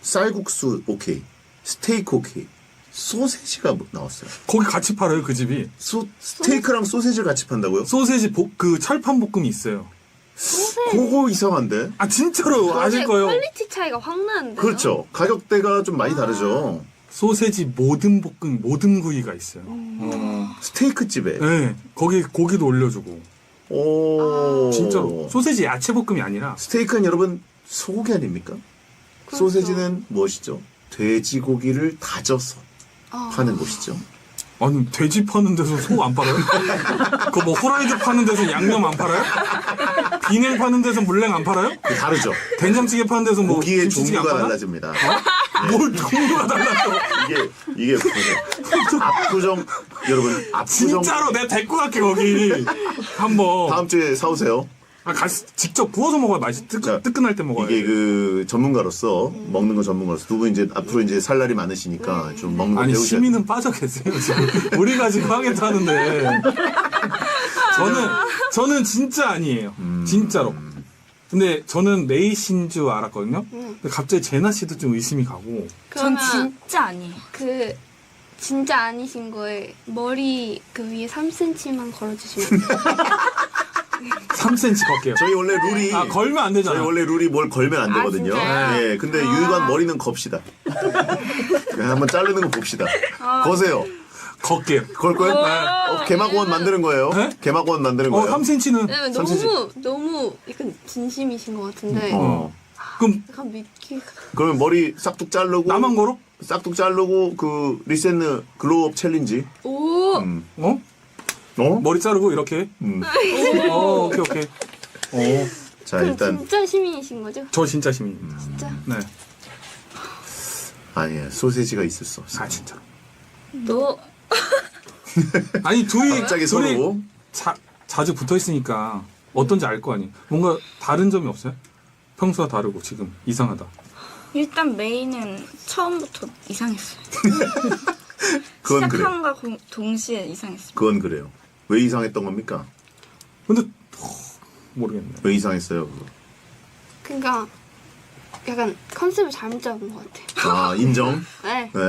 쌀국수 오케이, 스테이크 오케이, 소세지가 나왔어요. 거기 같이 팔아요 그 집이. 스테이크랑 소세지를 같이 판다고요? 소세지 그 철판 볶음이 있어요. 그거 이상한데? 아 진짜로 아실 거예요. 퀄리티 차이가 확 나는데요. 그렇죠. 가격대가 좀 많이 다르죠. 소세지 모듬 볶음 모듬 구이가 있어요. 스테이크 집에. 네, 거기 고기도 올려주고. 오. 진짜로 소세지 야채 볶음이 아니라. 스테이크는 여러분 소고기 아닙니까? 그렇죠. 소세지는 무엇이죠? 돼지고기를 다져서 파는 곳이죠. 아니 돼지 파는 데서 소 안 팔아요? 그 뭐 후라이드 파는 데서 양념 안 팔아요? 비냉 파는 데서 물냉 안 팔아요? 다르죠. 된장찌개 파는 데서 뭐 고기의 김치찌개 안 종류가 팔아요? 달라집니다. 뭘 종류가 달라요? 이게 압구정 여러분 압구정 진짜로 내가 데리고 갈게 거기 한번. 다음 주에 사오세요. 직접 구워서 먹어야 맛이 자, 뜨끈할 때 먹어야 이게 돼. 그 전문가로서 먹는 거 전문가로서 두 분 이제 앞으로 이제 살 날이 많으시니까 좀 먹는 거 아니 배우셔야 시민은 빠져 계세요 지금. 우리가 지금 하겠다는데 저는 진짜 아니에요. 진짜로. 근데 저는 메이 씨인 줄 알았거든요. 근데 갑자기 제나 씨도 좀 의심이 가고. 전 그러면 진짜 아니에요. 그 진짜 아니신 거에 머리 그 위에 3cm만 걸어주시면 돼요. 3cm 걸게요. 저희 원래 룰이 걸면 안 되잖아. 저희 원래 룰이 뭘 걸면 안 되거든요. 진짜요? 예, 근데 유희관 머리는 겁시다. 한번 자르는 거 봅시다. 거세요. 걸게요. 걸 거예요? 개막원 만드는 거예요. 네? 개막원 만드는 거예요. 3cm는. 왜냐면 너무 약간 진심이신 것 같은데 그럼 약간 믿기가. 그러면 머리 싹둑 자르고 나만 걸어? 싹둑 자르고 그 리센느 글로우업 챌린지. 오. 어? 머리 자르고 이렇게. 오케이. 자 그럼 일단 진짜 시민이신 거죠? 저 진짜 시민입니다. 진짜. 네. 아니에요. 소세지가 있을 수 없어요. 아 진짜. 너 아니 둘이 갑자기 서로 자주 붙어 있으니까 어떤지 알 거 아니에요. 뭔가 다른 점이 없어요? 평소와 다르고 지금 이상하다. 일단 메이는 처음부터 이상했어요. 그건 그래요. 시작함과 동시에 이상했어요. 그건 그래요. 왜 이상했던 겁니까? 근데 모르겠네. 왜 이상했어요? 그거? 그러니까 약간 컨셉을 잘못 잡은 것 같아요. 아 인정. 네, 네.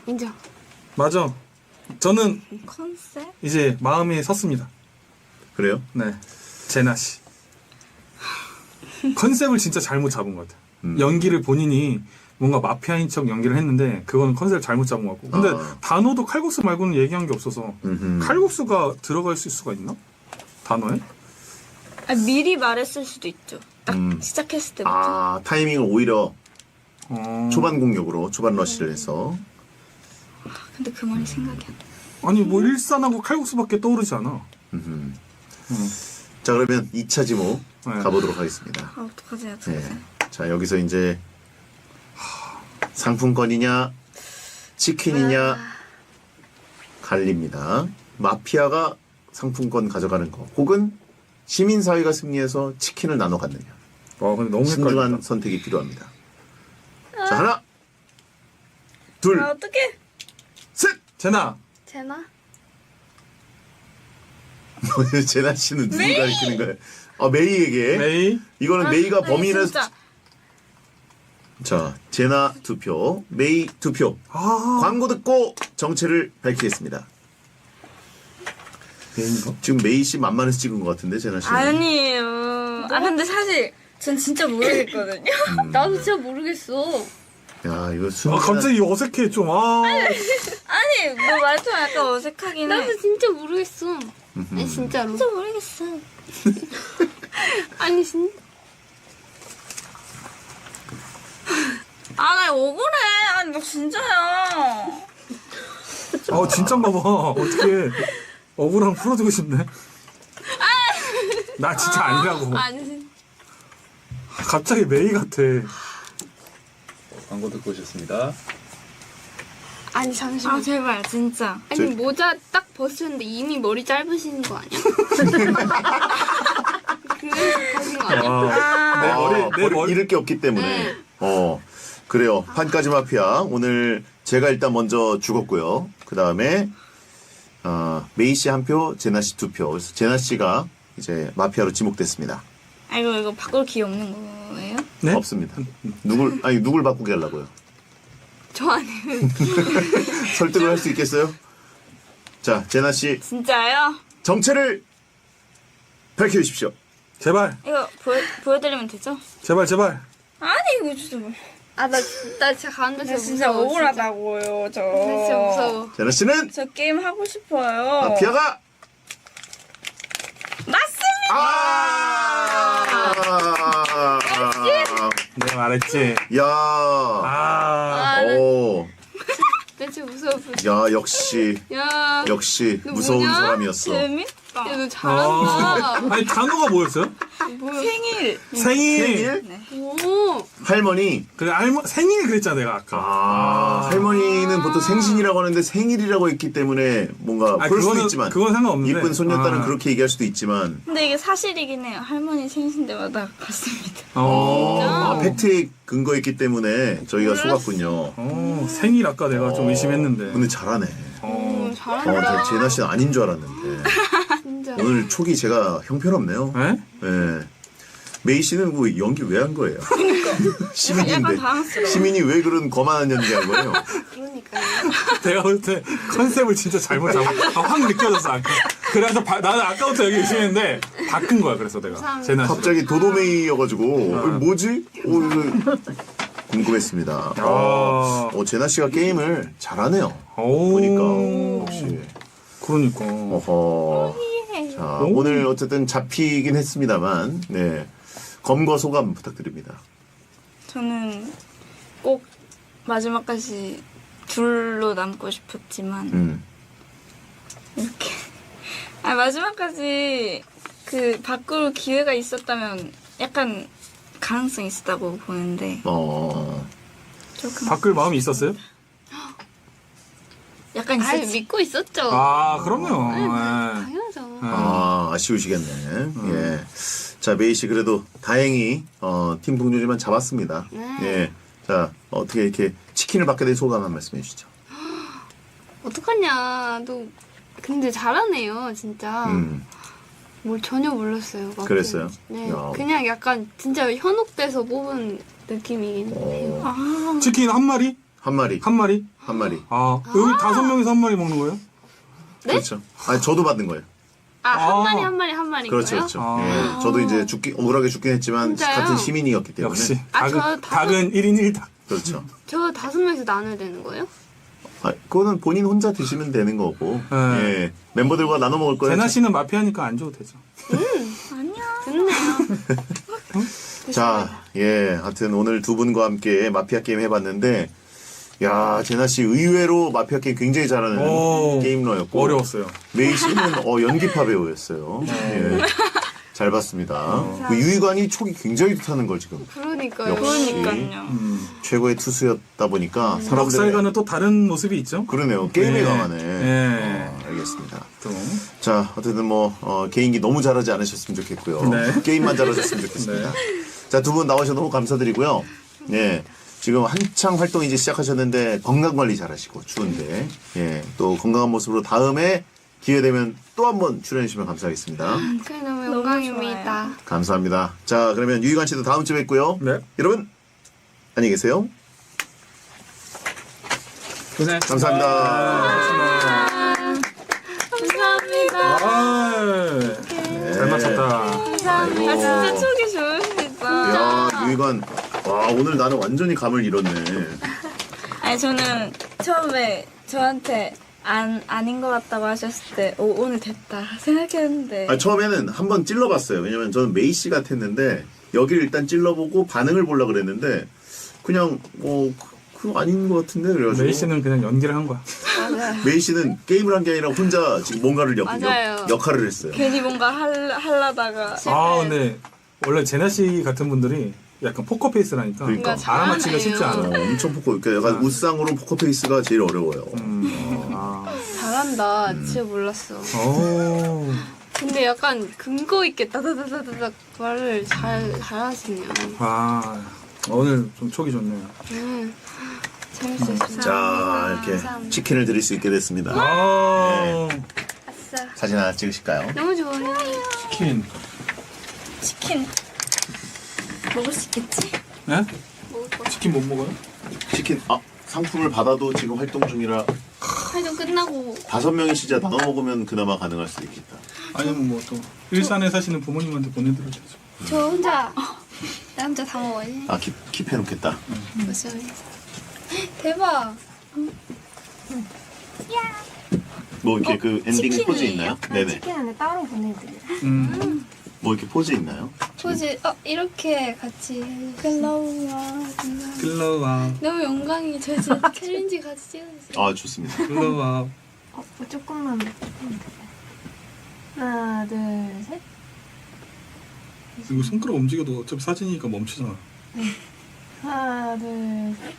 인정. 맞아. 저는 컨셉? 이제 마음이 섰습니다. 그래요? 네. 제나 씨. 컨셉을 진짜 잘못 잡은 것 같아요. 연기를 본인이 뭔가 마피아인 척 연기를 했는데 그거는 컨셉을 잘못 잡은 것 같고. 근데 단어도 칼국수 말고는 얘기한 게 없어서 칼국수가 들어갈 수가 있나? 단어에? 미리 말했을 수도 있죠. 딱 시작했을 때부터. 아 타이밍을 오히려 초반 공격으로 초반 러시를 해서. 근데 그 말이 생각이 안 나. 아니 뭐 일산하고 칼국수밖에 떠오르지 않아. 자 그러면 2차 지목 네. 가보도록 하겠습니다. 어떡하지? 네. 자 여기서 이제 상품권이냐 치킨이냐 갈립니다. 마피아가 상품권 가져가는 거 혹은 시민사회가 승리해서 치킨을 나눠 갖느냐. 근데 너무 신중한 헷갈린다. 선택이 필요합니다. 자 하나 둘 어떡해? 셋. 제나. 제나? 제나 씨는 누구 가리키는 거예요? 메이에게. 메이. 이거는 메이가 범인을. 진짜. 자, 제나 2표, 메이 2표. 광고 듣고 정체를 밝히겠습니다. 메이인가? 지금 메이 씨 만만해서 찍은 것 같은데, 제나 씨. 아니에요. 근데 사실 전 진짜 모르겠거든요. 나도 진짜 모르겠어. 야, 이거 순간. 갑자기 어색해 좀. 아니, 너 말투가 약간 어색하긴 해. 나도 진짜 모르겠어. 아니 진짜로. 진짜 모르겠어. 아니 진짜. 나 억울해. 아니, 너 진짜야. 진짠가 봐. 어떻게 억울함 풀어주고 싶네. 나 진짜 아니라고. 아니 갑자기 메이 같아. 광고 듣고 오셨습니다. 아니 잠시만. 아 제발 진짜. 아니 모자 딱 벗었는데 이미 머리 짧으신 거 아니야? 그래서 거신 거 아니야? 내 아, 내 머리. 잃을 게 없기 때문에. 그래요. 판까지 마피아. 오늘 제가 일단 먼저 죽었고요. 그 다음에, 메이 씨 한 표, 제나 씨 2표. 그래서 제나 씨가 이제 마피아로 지목됐습니다. 아 이거 바꿀 기회 없는 거예요? 네? 없습니다. 누굴 바꾸게 하려고요? 저 아니면 설득을 할 수 있겠어요? 자, 제나 씨, 진짜요? 정체를 밝혀주십시오. 제발, 이거 보여드리면 되죠? 제발. 아니 이거 진짜 뭐. 나 진짜 가운데서 나 진짜 무서워, 억울하다고요 저. 진짜. 나 진짜 무서워. 제나 씨는 저 게임 하고 싶어요. 마피아가 맞습니다. 내가 말했지. 야, 아, 오, 대체 무서워. 야, 역시 너 무서운 뭐냐? 사람이었어. 재밌다. 야, 너 잘한다. 아니 단어가 뭐였어요? 생일. 생일. 오. 할머니. 그래 생일 그랬잖아 내가 아까. 할머니는 보통 생신이라고 하는데 생일이라고 했기 때문에 뭔가 그럴 수도 있지만 그건 상관없는데. 이쁜 손녀딸은 그렇게 얘기할 수도 있지만 근데 이게 사실이긴 해요. 할머니 생신 때마다 갔습니다. 팩트에 근거했기 때문에 저희가 속았군요. 생일 아까 내가 좀 의심했는데. 근데 잘하네. 잘한다. 제나 씨는 아닌 줄 알았는데 진짜. 오늘 촉이 제가 형편없네요. 네? 네. 메이 씨는 뭐 연기 왜 한 거예요? 약간 시민인데 당황스러워. 시민이 왜 그런 거만한 연기 한 거예요? 그러니까요. 내가 볼 때 컨셉을 진짜 잘못 잡았어. 확 느껴졌어 아까. 그래서 나는 아까부터 여기 의심했는데 바꾼 거야. 그래서 내가 감사합니다. 제나 씨. 갑자기 도도메이여가지고 뭐지? 이거 궁금했습니다. 제나 씨가 게임을 잘하네요. 보니까 역시. 그러니까. 어허. 자, 오늘 어쨌든 잡히긴 했습니다만, 네. 검거 소감 부탁드립니다. 저는 꼭 마지막까지 둘로 남고 싶었지만 이렇게 마지막까지 그 바꿀 기회가 있었다면 약간 가능성이 있었다고 보는데 조금 바꿀 마음이 있었어요? 약간 아유, 있었지. 믿고 있었죠. 그럼요. 네. 당연하죠. 아쉬우시겠네. 예. 자, 메이 씨 그래도 다행히, 팀 동료지만 잡았습니다. 네. 예. 자, 어떻게 이렇게 치킨을 받게 된 소감 한 말씀 해주시죠. 어떡하냐. 너 근데 잘하네요, 진짜. 뭘 전혀 몰랐어요. 막 그랬어요? 네. 야. 그냥 약간 진짜 현혹돼서 뽑은 느낌이긴 해요. 치킨 한 마리? 한 마리. 한 마리? 한 마리. 여기 5명이서 한 마리 먹는 거예요? 네? 그렇죠. 아니, 저도 받는 거예요. 한 마리인 그렇죠, 거예요? 그렇죠. 예. 저도 이제 억울하게 죽긴 했지만, 진짜요? 같은 시민이었기 때문에. 역시. 저 닭은 1인 1닭. 그렇죠. 저 5명이서 나눠야 되는 거예요? 그거는 본인 혼자 드시면 되는 거고. 네. 예. 멤버들과 나눠 먹을 거예요. 제나 씨는 마피아니까 안 줘도 되죠. 좋네요. 자, 예. 하여튼 오늘 두 분과 함께 마피아 게임 해봤는데, 야, 제나 씨 의외로 마피아 게임 굉장히 잘하는 게임러였고. 어려웠어요. 메이 씨는 연기파 배우였어요. 예. 잘 봤습니다. 그 유희관이 촉이 굉장히 좋다는 걸 지금. 그러니까요. 역시. 그러니까요. 최고의 투수였다 보니까 넉살과는 또 다른 모습이 있죠? 그러네요. 게임에 네. 강하네. 네. 알겠습니다. 또. 자, 어쨌든 개인기 너무 잘하지 않으셨으면 좋겠고요. 네. 게임만 잘하셨으면 좋겠습니다. 자, 두 분 나오셔서 너무 감사드리고요. 예. 지금 한창 활동 이제 시작하셨는데 건강 관리 잘하시고 추운데 예. 또 건강한 모습으로 다음에 기회 되면 또 한번 출연해 주시면 감사하겠습니다. 그래, 너무 영광입니다. 감사합니다. 자, 그러면 유희관 씨도 다음 주에 뵙고요. 네. 여러분 안녕히 계세요. 감사합니다. 잘 맞췄다. 아이고. 진짜 촉이 좋으시다. 야, 유희관. 와, 오늘 나는 완전히 감을 잃었네. 아니 저는 처음에 저한테 아닌 것 같다고 하셨을 때 오늘 됐다 생각했는데 처음에는 한번 찔러봤어요. 왜냐면 저는 메이 씨 같았는데 여기를 일단 찔러보고 반응을 보려고 그랬는데 그냥 그거 아닌 것 같은데 그래가지고 메이 씨는 그냥 연기를 한 거야. 메이 씨는 게임을 한 게 아니라 혼자 지금 뭔가를 맞아요. 역할을 했어요. 괜히 뭔가 하려다가 아 근데 원래 제나 씨 같은 분들이 약간 포커 페이스라니까 그러니까. 알아맞히기가 쉽지 잘하네요. 않아. 엄청 포커. 그러니까 약간 웃상으로 포커페이스가 제일 어려워요. 잘한다. 진짜 몰랐어. 오. 근데 약간 근거 있게 따다다다닥 말을 잘하시네요. 아 오늘 좀 촉이 좋네요. 재밌었어요. 자, 이렇게 감사합니다. 치킨을 드릴 수 있게 됐습니다. 아 아싸. 사진 하나 찍으실까요? 너무 좋아요. 치킨. 치킨 먹을 수 있겠지? 네? 먹을 거. 치킨 못 먹어요? 치킨, 상품을 받아도 지금 활동 중이라 활동 끝나고 5명이 진짜 나눠 먹으면 그나마 가능할 수도 있겠다. 아니면 뭐 또 일산에 사시는 부모님한테 보내드려도 되죠. 저 혼자 나 혼자 다 먹어야지. 킵해놓겠다. 벌써 대박. 뭐 이렇게 그 엔딩 포즈 있나요? 네네. 치킨 안에 따로 보내드려요. 뭐 이렇게 포즈 있나요? 포즈 이렇게 같이 글로우와 글로와 너무 영광이 저 진짜 챌린지 같이 찍어주세요. 좋습니다. 글로와. 조금만 하나 둘 셋. 이거 손가락 움직여도 어차피 사진이니까 멈추잖아. 하나 둘 셋.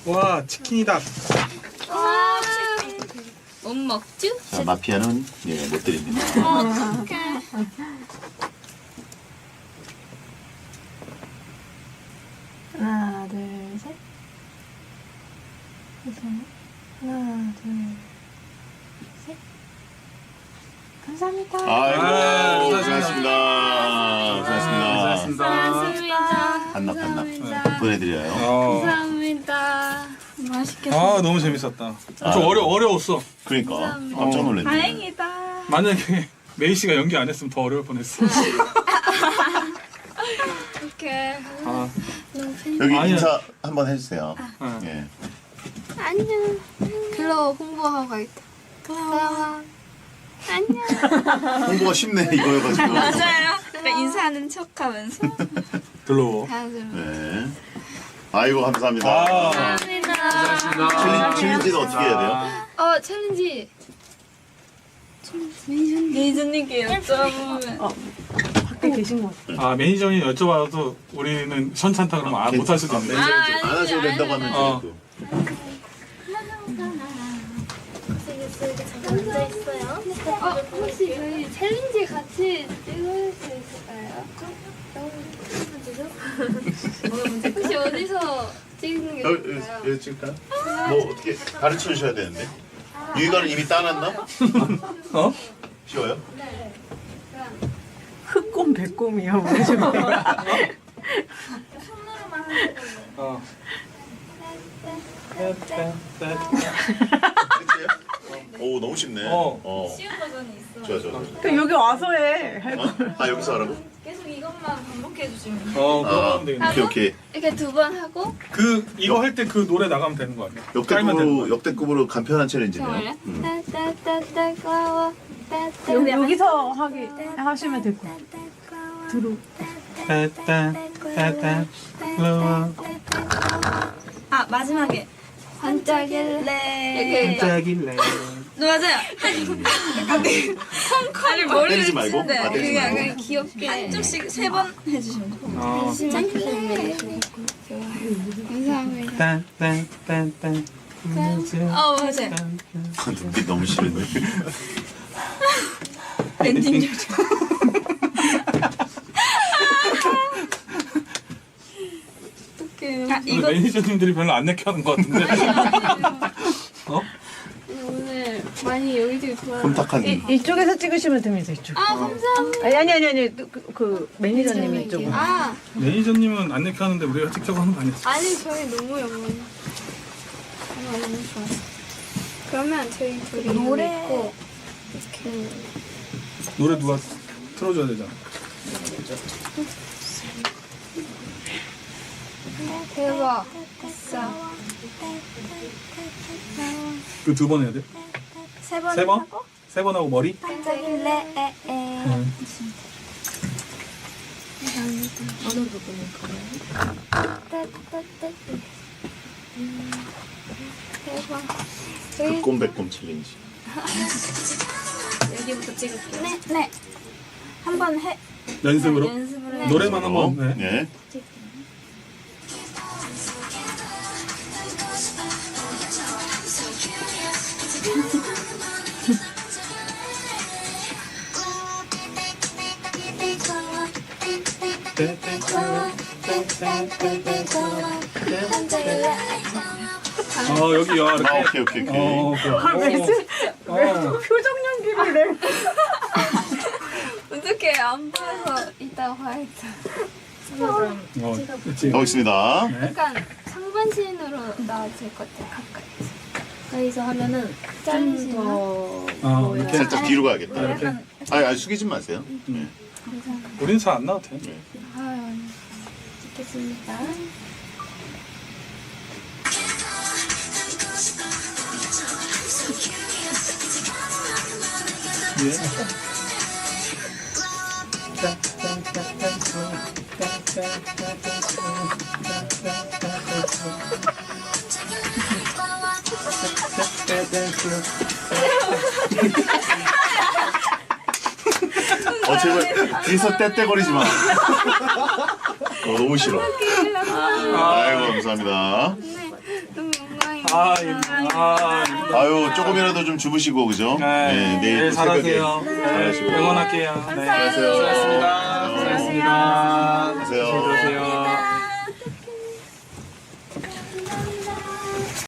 와 치킨이다. 와 못 먹죠? 자, 마피아는 못 드립니다. 어떡해. 하나 둘 셋. 하나 둘 셋. 감사합니다. 아이고, 수고하셨습니다. 수고하셨습니다. 고맙습니다. 반납. 감사합니다. 보내드려요. 감사합니다. 맛있겠다. 아 너무 재밌었다. 좀 어려웠어. 그러니까 깜짝 놀랐네. 다행이다. 만약에 메이 씨가 연기 안 했으면 더 어려울 뻔했어. 어떡해. 아, 너무 팬. 여기 아니야. 인사 한번 해주세요. 네. 예. 안녕. 글로우 홍보하고 가겠다. 글로우. 안녕. 홍보가 쉽네 이거여가지고. 맞아요. 그러니까 인사하는 척하면서 글로워. 자연스러워. 네. 아이고 감사합니다. 감사합니다. 챌린지는 어떻게 해야 돼요? 챌린지. 메이저님께 여쭤보면 밖에 계신 거 같아요. 매니저님 여쭤봐도 우리는 현찮다 그러면 못할 수도 있는데. 안 하셔도 된다고 하면 어. 또. 혹시 저희 챌린지 같이 찍을 수 있을까요? 혹시 어디서 찍는 게 좋을까요? 여기 찍을까요? 뭐 어떻게 가르쳐 주셔야 되는데. 유희가는 이미 따놨나? 어? 쉬워요? 흑곰 백곰이요. 뭐죠? 어. 끝이에요? 오 너무 쉽네. 쉬운 버전이 있어. 좋아. 여기 와서 해. 여기서 하라고? 계속 이것만 반복해 주시면 돼요. 그거 하면 되겠네. 오케이. 이렇게 2번 하고 이거 할 때 그 노래 나가면 되는 거 아니야? 깔면 되는 거 아니야? 역대급으로 간편한 챌린지네요. 따따따따 여기서 하시면 될 것 같아요. 글로워. 아 마지막에 반짝일래. 반짝일래. 맞아요. 아니 머리를 때리지 말고? 네, 때리지 그게 말고. 약간 귀엽게 한쪽씩 3번 해주시면 돼요. 감사합니다. 딴딴딴딴. 맞아요. 눈빛 너무 싫은데. 엔딩 좀. 이거 매니저님들이 별로 안 내켜하는 것 같은데. 어? 오늘 많이 여기저기 돌아. 흠탁한. 이쪽에서 찍으시면 됩니다. 이쪽. 감사합니다. 아니. 그 매니저님이 이쪽으로. 매니저님은 안 내켜하는데 우리가 직접 하는 거 아니야? 아니 저희 너무 영광이. 너무 좋아. 그러면 저희 둘이 노래. 있고 이렇게 노래 누가 틀어줘야 되잖아. 대박. 진짜. 그 2번 해야 돼? 3번 3번? 3번 하고 머리? 반짝일래. 감사합니다. 어느 부분일까요? 따따따. 대박. 백곰백곰 챌린지. 여기부터 찍을게요. 네. 네. 한번 해. 연습으로 연습을 해. 노래만 한번. 네. 네. 여기요. 이렇게. 아, 오케이. 표정 연기를 내. 어떻게 안 보여서 이따 봐야겠다. 그렇지. 가보겠습니다. 약간 상반신으로 나와줄 것 같아. 가까이. 가까이서 하면은 자르시나? 이렇게. 살짝 뒤로 가야겠다. 이렇게. 아니, 숙이지 마세요. 네. 우린 잘 안 나와도 돼. 아유, 찍겠습니다. 제발 뒤에서 떼떼거리지 마. 너무 싫어. 아이고, 감사합니다. 너무 영광입니다. 아유, 조금이라도 좀 주무시고, 그죠? 네, 내일 또 새벽에 잘하세요. 잘하시고. 응원할게요. 네. 안녕하세요. 수고하셨습니다.